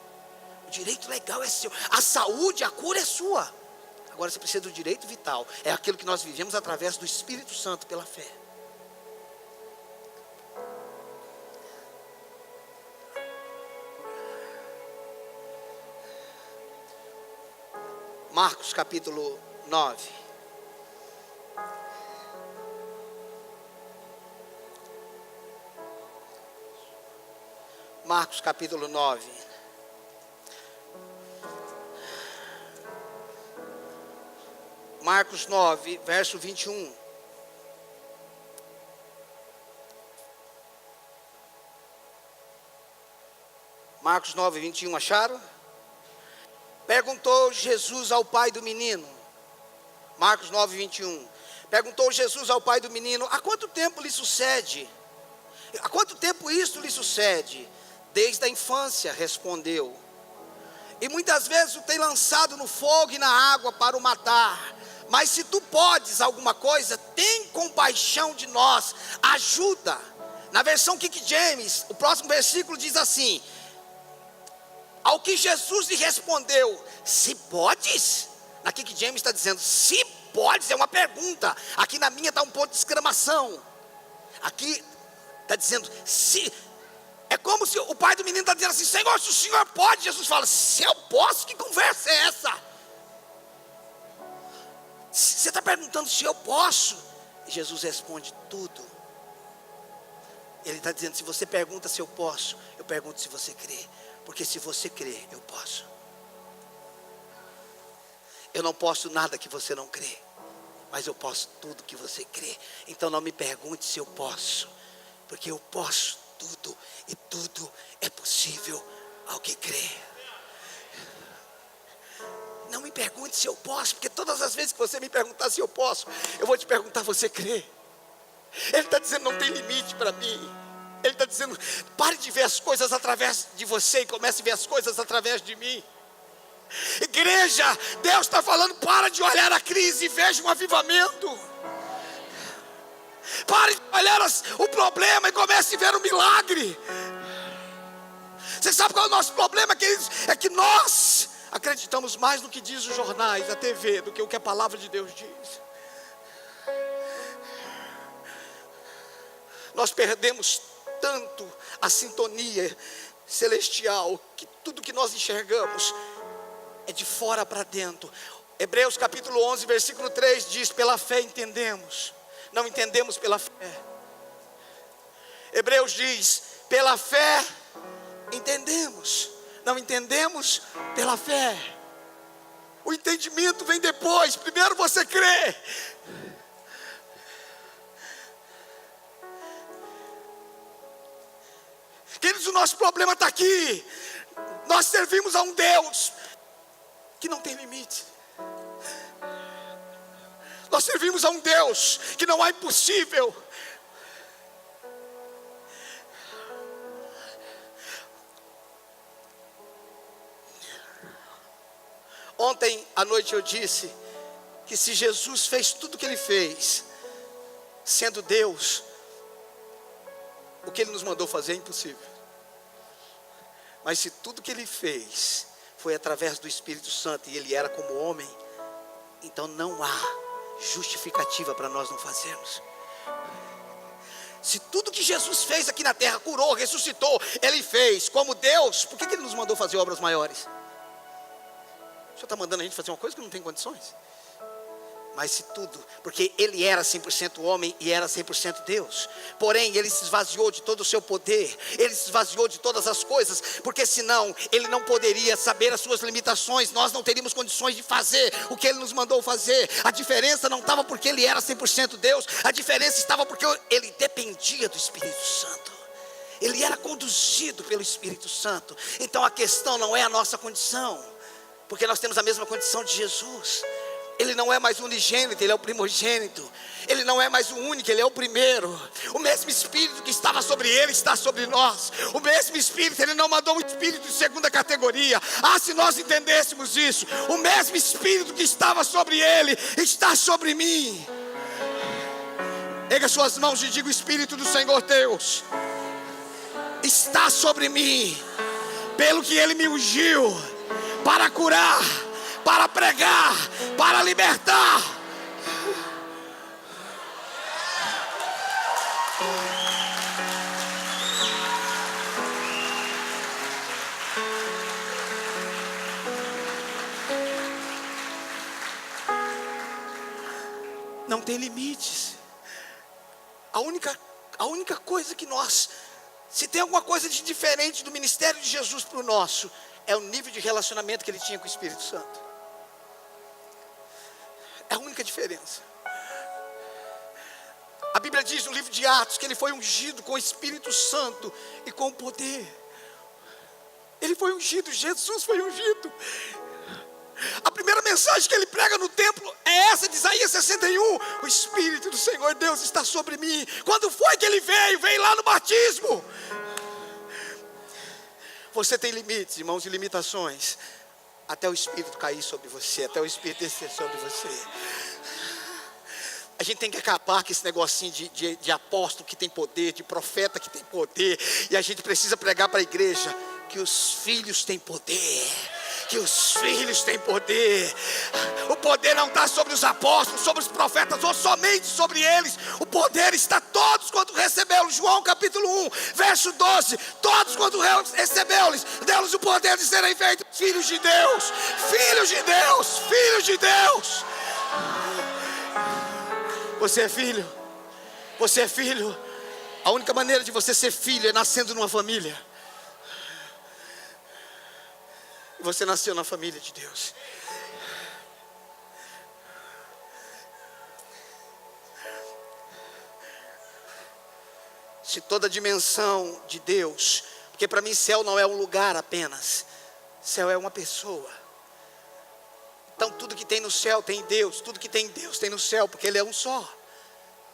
O direito legal é seu. A saúde, a cura é sua. Agora você precisa do direito vital. É aquilo que nós vivemos através do Espírito Santo pela fé. Marcos capítulo 9. Marcos capítulo 9. Marcos 9, verso 21. Marcos 9, 21, acharam? Perguntou Jesus ao pai do menino. Marcos 9, 21. Perguntou Jesus ao pai do menino: há quanto tempo lhe sucede? Há quanto tempo isto lhe sucede? Desde a infância, respondeu. E muitas vezes o tem lançado no fogo e na água para o matar. Mas se tu podes alguma coisa, tem compaixão de nós, ajuda. Na versão King James, o próximo versículo diz assim: ao que Jesus lhe respondeu: se podes? Na King James está dizendo, se podes, é uma pergunta. Aqui na minha está um ponto de exclamação. Aqui está dizendo, se. É como se o pai do menino está dizendo assim: Senhor, se o Senhor pode. Jesus fala: se eu posso, que conversa é essa? Você está perguntando se eu posso? E Jesus responde: tudo. Ele está dizendo, se você pergunta se eu posso, eu pergunto se você crê. Porque se você crê, eu posso. Eu não posso nada que você não crê, mas eu posso tudo que você crê. Então não me pergunte se eu posso, porque eu posso tudo, e tudo é possível ao que crê. Não me pergunte se eu posso, porque todas as vezes que você me perguntar se eu posso, eu vou te perguntar: você crê? Ele está dizendo, não tem limite para mim. Ele está dizendo, pare de ver as coisas através de você e comece a ver as coisas através de mim. Igreja, Deus está falando, para de olhar a crise e veja um avivamento. Pare de olhar o problema e comece a ver o milagre. Você sabe qual é o nosso problema, queridos? É que nós acreditamos mais no que diz os jornais, a TV, do que o que a palavra de Deus diz. Nós perdemos tanto a sintonia celestial, que tudo que nós enxergamos é de fora para dentro. Hebreus capítulo 11, versículo 3 diz: pela fé entendemos, não entendemos pela fé. Hebreus diz: pela fé entendemos, não entendemos pela fé. O entendimento vem depois, primeiro você crê. Queridos, o nosso problema está aqui. Nós servimos a um Deus que não tem limite. Nós servimos a um Deus que não há impossível. Ontem à noite eu disse que se Jesus fez tudo o que Ele fez, sendo Deus, o que Ele nos mandou fazer é impossível. Mas se tudo que Ele fez foi através do Espírito Santo e Ele era como homem, então não há justificativa para nós não fazermos. Se tudo que Jesus fez aqui na terra, curou, ressuscitou, Ele fez como Deus, por que Ele nos mandou fazer obras maiores? O Senhor está mandando a gente fazer uma coisa que não tem condições? Mas se tudo, porque Ele era 100% homem e era 100% Deus. Porém, Ele se esvaziou de todo o seu poder. Ele se esvaziou de todas as coisas. Porque senão, Ele não poderia saber as suas limitações. Nós não teríamos condições de fazer o que Ele nos mandou fazer. A diferença não estava porque Ele era 100% Deus. A diferença estava porque Ele dependia do Espírito Santo. Ele era conduzido pelo Espírito Santo. Então a questão não é a nossa condição, porque nós temos a mesma condição de Jesus. Ele não é mais unigênito, Ele é o primogênito. Ele não é mais o único, Ele é o primeiro. O mesmo Espírito que estava sobre Ele está sobre nós. O mesmo Espírito, Ele não mandou um Espírito de segunda categoria. Se nós entendêssemos isso, o mesmo Espírito que estava sobre Ele está sobre mim. Erga suas mãos e diga: o Espírito do Senhor Deus está sobre mim, pelo que Ele me ungiu para curar, para pregar, para libertar. Não tem limites. A única coisa que nós, se tem alguma coisa de diferente do ministério de Jesus para o nosso, é o nível de relacionamento que Ele tinha com o Espírito Santo. É a única diferença. A Bíblia diz no livro de Atos que ele foi ungido com o Espírito Santo e com poder. Ele foi ungido, Jesus foi ungido. A primeira mensagem que ele prega no templo é essa de Isaías 61. O Espírito do Senhor Deus está sobre mim. Quando foi que ele veio? Veio lá no batismo. Você tem limites, irmãos, e limitações, até o Espírito cair sobre você, até o Espírito descer sobre você. A gente tem que acabar com esse negocinho de apóstolo que tem poder, de profeta que tem poder. E a gente precisa pregar para a igreja que os filhos têm poder. Que os filhos têm poder. O poder não está sobre os apóstolos, sobre os profetas, ou somente sobre eles. O poder está todos quando recebeu. João capítulo 1, verso 12. Todos quando recebeu-lhes, deu-lhes o poder de serem feitos filhos de Deus. Filhos de Deus, filhos de Deus. Você é filho. Você é filho. A única maneira de você ser filho é nascendo numa família. Você nasceu na família de Deus. Se toda a dimensão de Deus, porque para mim céu não é um lugar apenas, céu é uma pessoa. Então tudo que tem no céu tem em Deus, tudo que tem em Deus tem no céu, porque Ele é um só.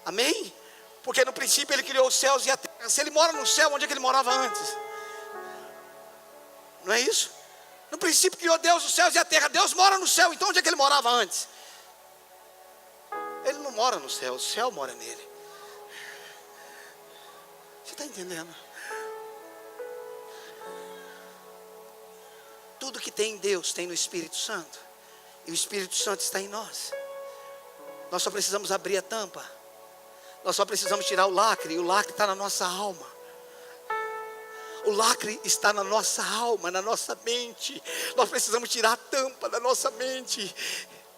Amém? Porque no princípio Ele criou os céus e a terra. Se Ele mora no céu, onde é que Ele morava antes? Não é isso? No princípio criou Deus os céus e a terra. Deus mora no céu, então onde é que Ele morava antes? Ele não mora no céu, o céu mora nele. Você está entendendo? Tudo que tem em Deus tem no Espírito Santo. E o Espírito Santo está em nós. Nós só precisamos abrir a tampa. Nós só precisamos tirar o lacre. E o lacre está na nossa alma. O lacre está na nossa alma, na nossa mente. Nós precisamos tirar a tampa da nossa mente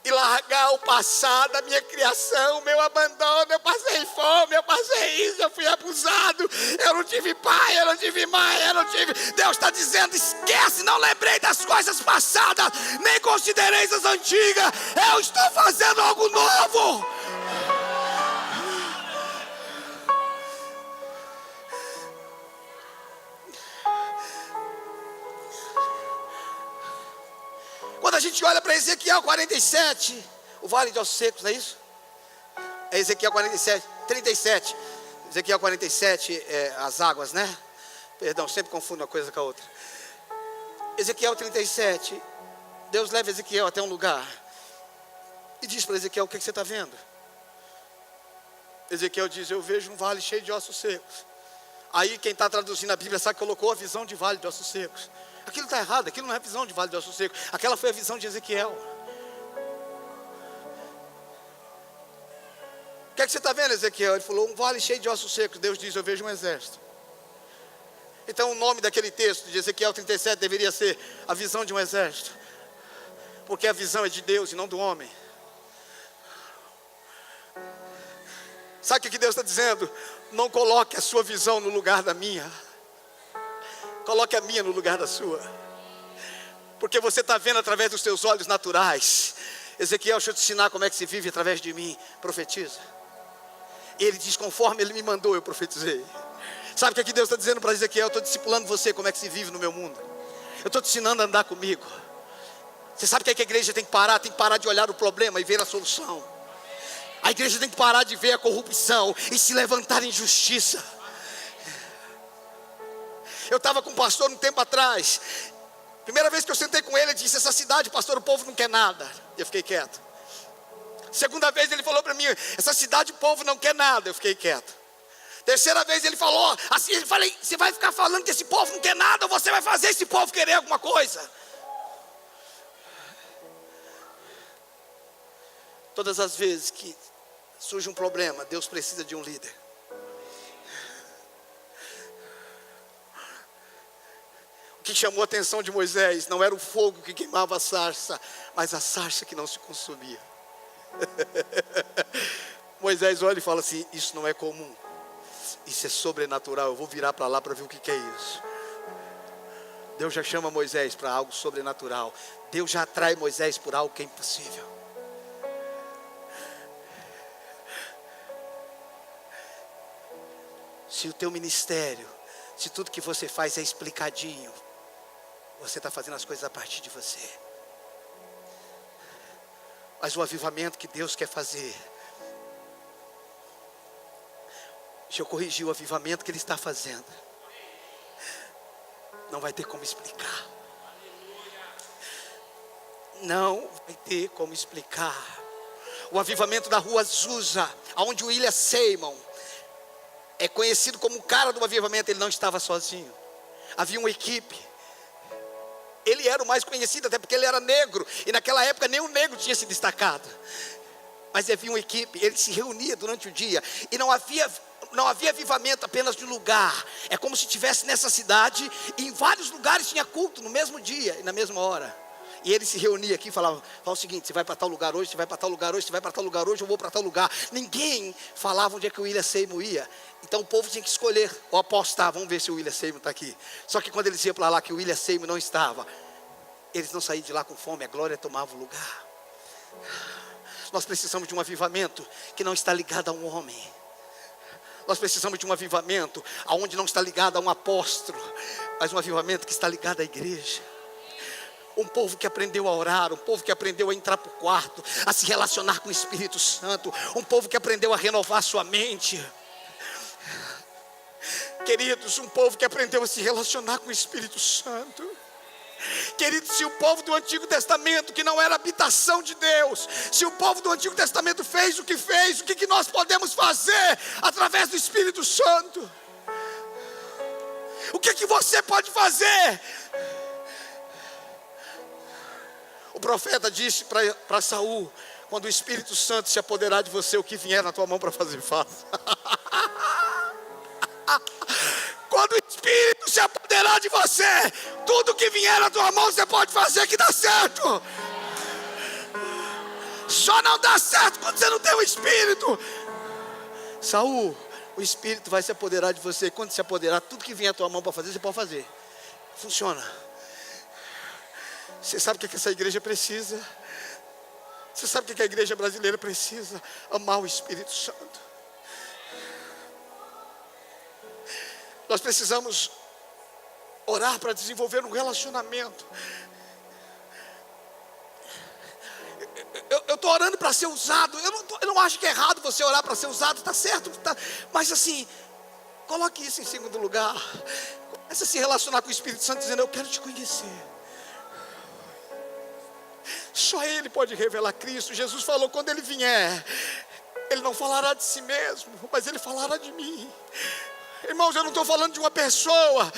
e largar o passado, a minha criação, o meu abandono. Eu passei fome, eu passei isso, eu fui abusado, eu não tive pai, eu não tive mãe, eu não tive... Deus está dizendo, esquece, não lembrei das coisas passadas, nem considereis as antigas. Eu estou fazendo algo novo. Quando a gente olha para Ezequiel 47, o vale de ossos secos, não é isso? É Ezequiel 47, 37. Ezequiel 47 é as águas, né? Perdão, sempre confundo uma coisa com a outra. Ezequiel 37, Deus leva Ezequiel até um lugar e diz para Ezequiel, o que você está vendo? Ezequiel diz, eu vejo um vale cheio de ossos secos. Aí quem está traduzindo a Bíblia sabe que colocou a visão de vale de ossos secos. Aquilo está errado, aquilo não é visão de vale de ossos secos. Aquela foi a visão de Ezequiel. O que é que você está vendo, Ezequiel? Ele falou, um vale cheio de ossos secos. Deus diz, eu vejo um exército. Então o nome daquele texto de Ezequiel 37 deveria ser a visão de um exército. Porque a visão é de Deus e não do homem. Sabe o que Deus está dizendo? Não coloque a sua visão no lugar da minha. Coloque a minha no lugar da sua. Porque você está vendo através dos seus olhos naturais. Ezequiel, deixa eu te ensinar como é que se vive através de mim. Profetiza. E ele diz, conforme ele me mandou, eu profetizei. Sabe o que Deus está dizendo para Ezequiel? Eu estou discipulando você como é que se vive no meu mundo. Eu estou te ensinando a andar comigo. Você sabe o que a igreja tem que parar? Tem que parar de olhar o problema e ver a solução. A igreja tem que parar de ver a corrupção e se levantar em justiça. Eu estava com um pastor um tempo atrás. Primeira vez que eu sentei com ele, ele disse, essa cidade, pastor, o povo não quer nada. Eu fiquei quieto. Segunda vez ele falou para mim, essa cidade o povo não quer nada. Eu fiquei quieto. Terceira vez ele falou, assim, eu falei, você vai ficar falando que esse povo não quer nada, ou você vai fazer esse povo querer alguma coisa? Todas as vezes que surge um problema, Deus precisa de um líder. O que chamou a atenção de Moisés não era o fogo que queimava a sarça, mas a sarça que não se consumia. Moisés olha e fala assim, isso não é comum, isso é sobrenatural, eu vou virar para lá para ver o que é isso. Deus já chama Moisés para algo sobrenatural. Deus já atrai Moisés por algo que é impossível. Se o teu ministério, se tudo que você faz é explicadinho, você está fazendo as coisas a partir de você. Mas o avivamento que Deus quer fazer, deixa eu corrigir, o avivamento que Ele está fazendo, não vai ter como explicar. Não vai ter como explicar. O avivamento da rua Azusa, onde o William Seymour é conhecido como o cara do avivamento, ele não estava sozinho. Havia uma equipe. Ele era o mais conhecido, até porque ele era negro. E naquela época nenhum negro tinha se destacado. Mas havia uma equipe, ele se reunia durante o dia. E não havia avivamento apenas de lugar. É como se tivesse nessa cidade, e em vários lugares tinha culto no mesmo dia e na mesma hora. E ele se reunia aqui e falava o seguinte: você vai para tal lugar hoje, você vai para tal lugar hoje, você vai para tal lugar hoje, eu vou para tal lugar. Ninguém falava onde é que o William Seymour ia. Então o povo tinha que escolher ou apostar, vamos ver se o William Seymour está aqui. Só que quando eles iam para lá que o William Seymour não estava, eles não saíam de lá com fome, a glória tomava o lugar. Nós precisamos de um avivamento que não está ligado a um homem. Nós precisamos de um avivamento onde não está ligado a um apóstolo, mas um avivamento que está ligado à igreja. Um povo que aprendeu a orar, um povo que aprendeu a entrar para o quarto, a se relacionar com o Espírito Santo, um povo que aprendeu a renovar sua mente. Queridos, um povo que aprendeu a se relacionar com o Espírito Santo. Queridos, se o povo do Antigo Testamento, que não era habitação de Deus, se o povo do Antigo Testamento fez, o que nós podemos fazer através do Espírito Santo? O que você pode fazer? O profeta disse para Saul: quando o Espírito Santo se apoderar de você, o que vier na tua mão para fazer, faça. Quando o Espírito se apoderar de você, tudo que vier na tua mão você pode fazer que dá certo. Só não dá certo quando você não tem o Espírito. Saul, o Espírito vai se apoderar de você. Quando se apoderar, tudo que vier na tua mão para fazer, você pode fazer. Funciona. Você sabe o que essa igreja precisa? Você sabe o que a igreja brasileira precisa? Amar o Espírito Santo. Nós precisamos orar para desenvolver um relacionamento. Eu estou orando para ser usado. Eu não acho que é errado você orar para ser usado, está certo, tá, mas assim, coloque isso em segundo lugar. Comece a se relacionar com o Espírito Santo, dizendo: eu quero te conhecer. Só Ele pode revelar Cristo. Jesus falou: quando Ele vier, Ele não falará de si mesmo, mas Ele falará de mim. Irmãos, eu não estou falando de uma pessoa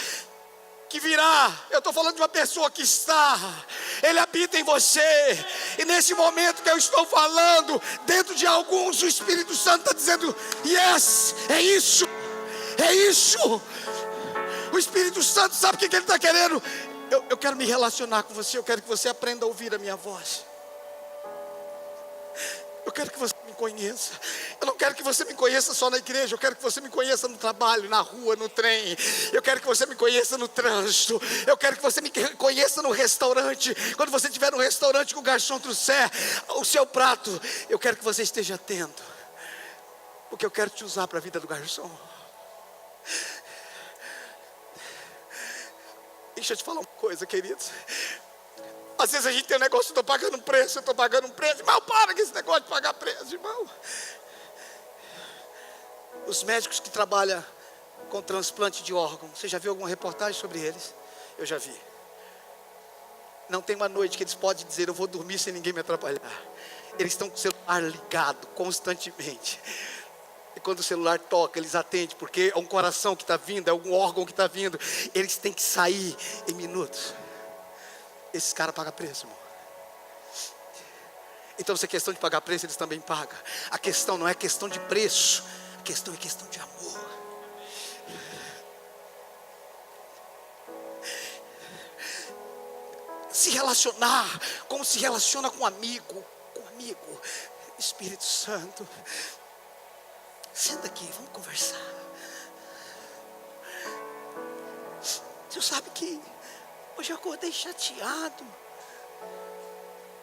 que virá, eu estou falando de uma pessoa que está. Ele habita em você. E nesse momento que eu estou falando, dentro de alguns, o Espírito Santo está dizendo: yes, é isso, é isso. O Espírito Santo sabe o que Ele está querendo. Eu quero me relacionar com você. Eu quero que você aprenda a ouvir a minha voz. Eu quero que você me conheça. Eu não quero que você me conheça só na igreja. Eu quero que você me conheça no trabalho, na rua, no trem. Eu quero que você me conheça no trânsito. Eu quero que você me conheça no restaurante. Quando você estiver no restaurante, com o garçom trouxer o seu prato, eu quero que você esteja atento, porque eu quero te usar para a vida do garçom. Deixa eu te falar uma coisa, queridos. Às vezes a gente tem um negócio: eu estou pagando um preço, Irmão, para com esse negócio de pagar preço, irmão. Os médicos que trabalham com transplante de órgão, você já viu alguma reportagem sobre eles? Eu já vi. Não tem uma noite que eles podem dizer: eu vou dormir sem ninguém me atrapalhar. Eles estão com o celular ligado constantemente. E quando o celular toca, eles atendem, porque é um coração que está vindo, é um órgão que está vindo. Eles têm que sair em minutos. Esses caras pagam preço, irmão. Então, se é questão de pagar preço, eles também pagam. A questão não é questão de preço, a questão é questão de amor. Se relacionar como se relaciona com um amigo. Espírito Santo, senta aqui, vamos conversar. Você sabe que hoje eu acordei chateado.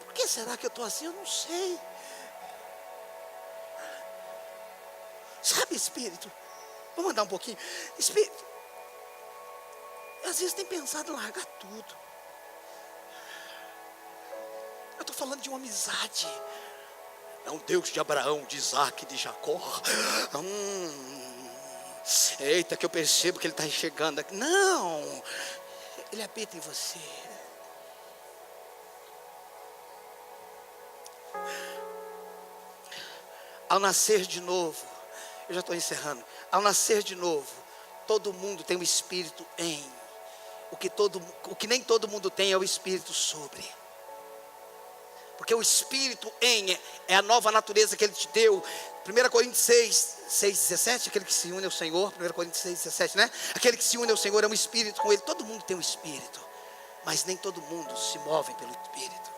Por que será que eu estou assim? Eu não sei. Sabe, Espírito, Vamos andar um pouquinho. Às vezes tem pensado em largar tudo. Eu estou falando de uma amizade. É um Deus de Abraão, de Isaac, de Jacó. Eita, que eu percebo que Ele está chegando aqui. Não, Ele habita em você. Ao nascer de novo, eu já estou encerrando. Ao nascer de novo, todo mundo tem um espírito em. O que nem todo mundo tem é o espírito sobre. Porque o espírito em é a nova natureza que Ele te deu. 1 Coríntios 6:17, aquele que se une ao Senhor. 1 Coríntios 6:17, né? Aquele que se une ao Senhor é um espírito com Ele. Todo mundo tem um espírito, mas nem todo mundo se move pelo espírito.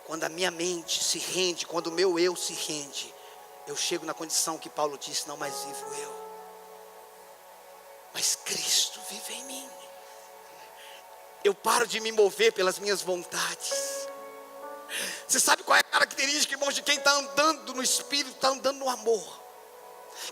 Quando a minha mente se rende, quando o meu eu se rende, eu chego na condição que Paulo disse: não mais vivo eu, mas Cristo vive em mim. Eu paro de me mover pelas minhas vontades. Você sabe qual é a característica, irmãos, de quem está andando no Espírito? Está andando no amor.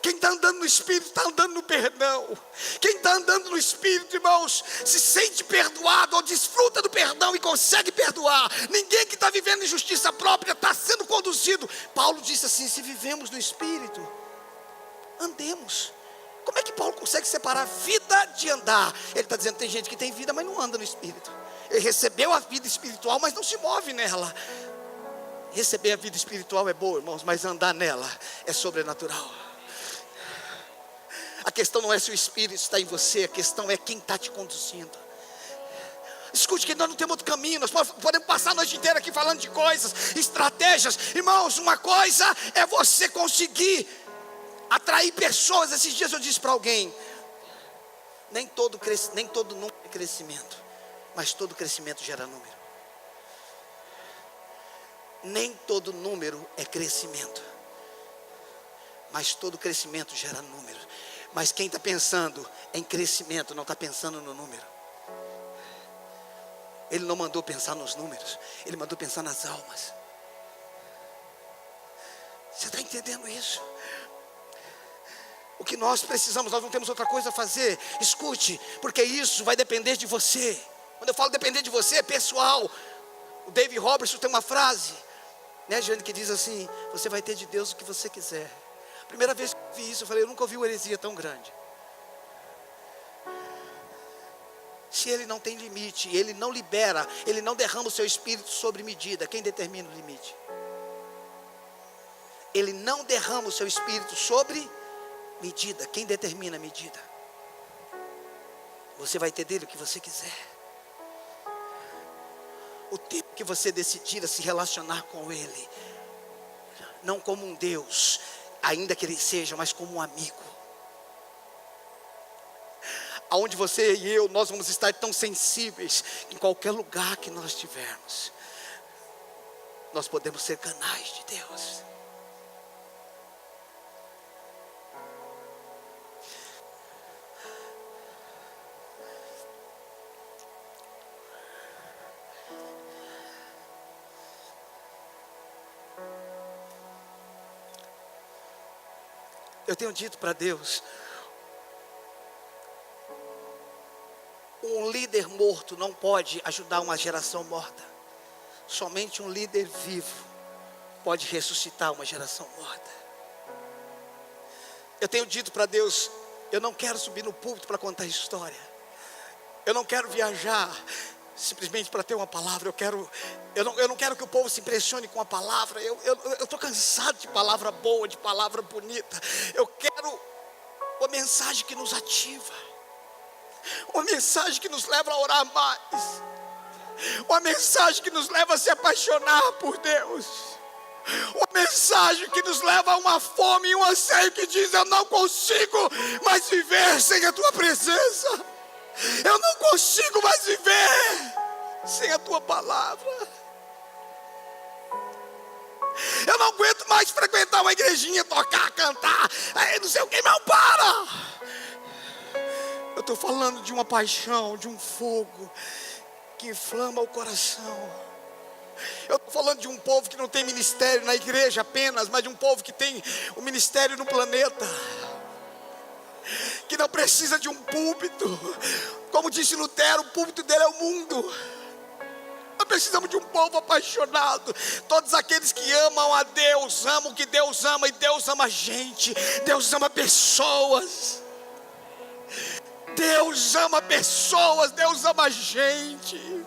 Quem está andando no Espírito está andando no perdão. Quem está andando no Espírito, irmãos, se sente perdoado ou desfruta do perdão e consegue perdoar. Ninguém que está vivendo em justiça própria está sendo conduzido. Paulo disse assim: se vivemos no Espírito, andemos. Como é que Paulo consegue separar vida de andar? Ele está dizendo: tem gente que tem vida, mas não anda no Espírito. Ele recebeu a vida espiritual, mas não se move nela. Receber a vida espiritual é boa, irmãos, mas andar nela é sobrenatural. A questão não é se o Espírito está em você, a questão é quem está te conduzindo. Escute que nós não temos outro caminho. Nós podemos passar a noite inteira aqui falando de coisas, estratégias. Irmãos, uma coisa é você conseguir atrair pessoas. Esses dias eu disse para alguém: nem todo número é crescimento, mas todo crescimento gera número. Nem todo número é crescimento, mas todo crescimento gera número. Mas quem está pensando em crescimento não está pensando no número. Ele não mandou pensar nos números, Ele mandou pensar nas almas. Você está entendendo isso? O que nós precisamos, nós não temos outra coisa a fazer. Escute, porque isso vai depender de você. Quando eu falo depender de você, é pessoal. O David Robertson tem uma frase, né, Jane, que diz assim: você vai ter de Deus o que você quiser. Primeira vez que eu vi isso, eu falei: eu nunca ouvi uma heresia tão grande. Se Ele não tem limite, Ele não libera, Ele não derrama o seu espírito sobre medida, quem determina o limite? Ele não derrama o seu espírito sobre medida, quem determina a medida? Você vai ter dele o que você quiser. O tempo que você decidir a se relacionar com Ele, não como um Deus, ainda que Ele seja, mas como um amigo. Aonde você e eu, nós vamos estar tão sensíveis, que em qualquer lugar que nós estivermos, nós podemos ser canais de Deus. Eu tenho dito para Deus: um líder morto não pode ajudar uma geração morta. Somente um líder vivo pode ressuscitar uma geração morta. Eu tenho dito para Deus: eu não quero subir no púlpito para contar história. Eu não quero viajar simplesmente para ter uma palavra. Eu não quero que o povo se impressione com a palavra. Eu estou cansado de palavra boa, de palavra bonita. Eu quero uma mensagem que nos ativa, uma mensagem que nos leva a orar mais, uma mensagem que nos leva a se apaixonar por Deus, uma mensagem que nos leva a uma fome e um anseio que diz: eu não consigo mais viver sem a tua presença. Eu não consigo mais viver sem a tua palavra. Eu não aguento mais frequentar uma igrejinha, tocar, cantar, não sei o que, não para. Eu estou falando de uma paixão, de um fogo que inflama o coração. Eu falando de um povo que não tem ministério na igreja apenas, mas de um povo que tem o ministério no planeta, que não precisa de um púlpito. Como disse Lutero, o púlpito dele é o mundo. Nós precisamos de um povo apaixonado. Todos aqueles que amam a Deus, amam o que Deus ama, e Deus ama a gente. Deus ama pessoas. Deus ama pessoas, Deus ama a gente.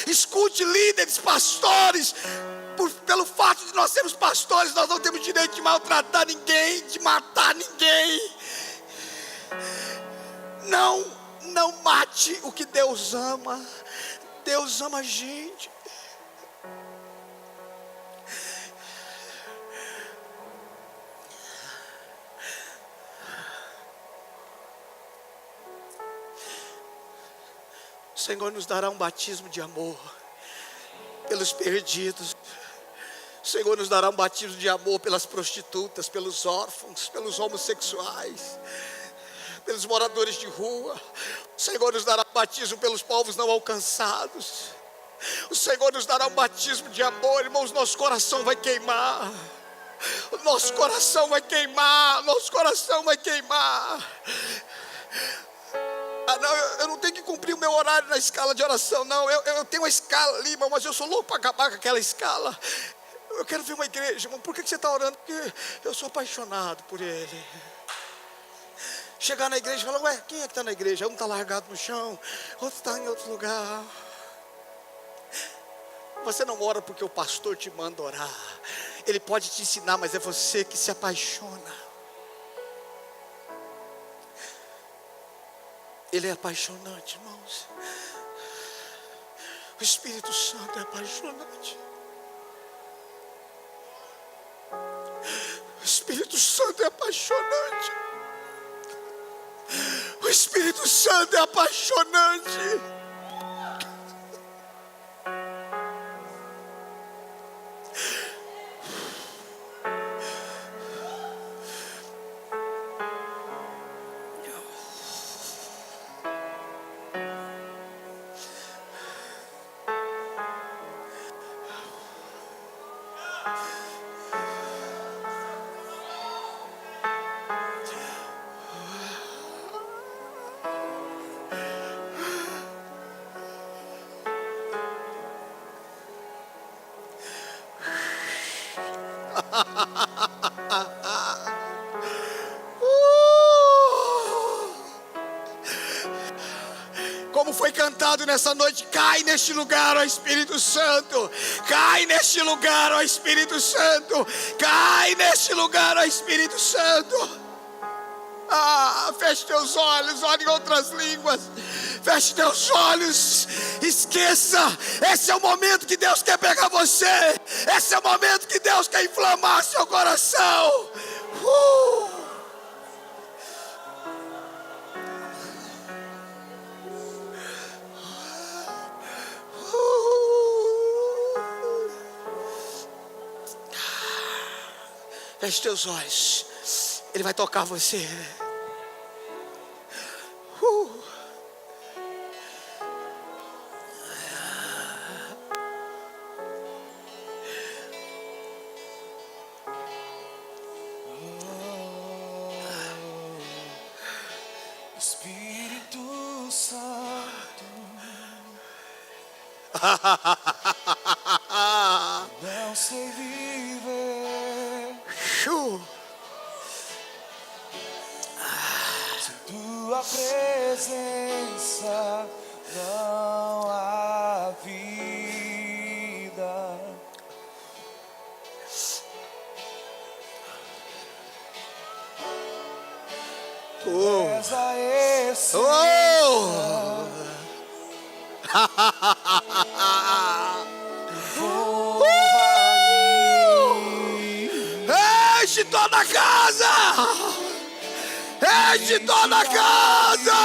Escute, líderes, pastores. Pelo fato de nós sermos pastores, nós não temos direito de maltratar ninguém, de matar ninguém. Não mate o que Deus ama. Deus ama a gente. O Senhor nos dará um batismo de amor pelos perdidos. O Senhor nos dará um batismo de amor pelas prostitutas, pelos órfãos, pelos homossexuais, pelos moradores de rua. O Senhor nos dará um batismo pelos povos não alcançados. O Senhor nos dará um batismo de amor, irmãos. Nosso coração vai queimar. O nosso coração vai queimar. Nosso coração vai queimar. Não, eu não tenho que cumprir o meu horário na escala de oração, não. Eu tenho uma escala ali, irmão, mas eu sou louco para acabar com aquela escala. Eu quero ver uma igreja, irmão. Por que você está orando? Porque eu sou apaixonado por Ele. Chegar na igreja e falar: ué, quem é que está na igreja? Um está largado no chão, outro está em outro lugar. Você não ora porque o pastor te manda orar. Ele pode te ensinar, mas é você que se apaixona. Ele é apaixonante, irmãos. O Espírito Santo é apaixonante. O Espírito Santo é apaixonante. O Espírito Santo é apaixonante. Como foi cantado nessa noite: cai neste lugar, ó Espírito Santo. Cai neste lugar, ó Espírito Santo. Cai neste lugar, ó Espírito Santo. Feche teus olhos, ore em outras línguas. Feche teus olhos, esqueça. Esse é o momento que Deus quer pegar você. Esse é o momento que Deus quer inflamar seu coração. Feche teus olhos. Ele vai tocar você.
Espírito Santo, não sei viver sem tua presença, não há vida. És a essência.
Enche toda a casa. Enche toda a casa.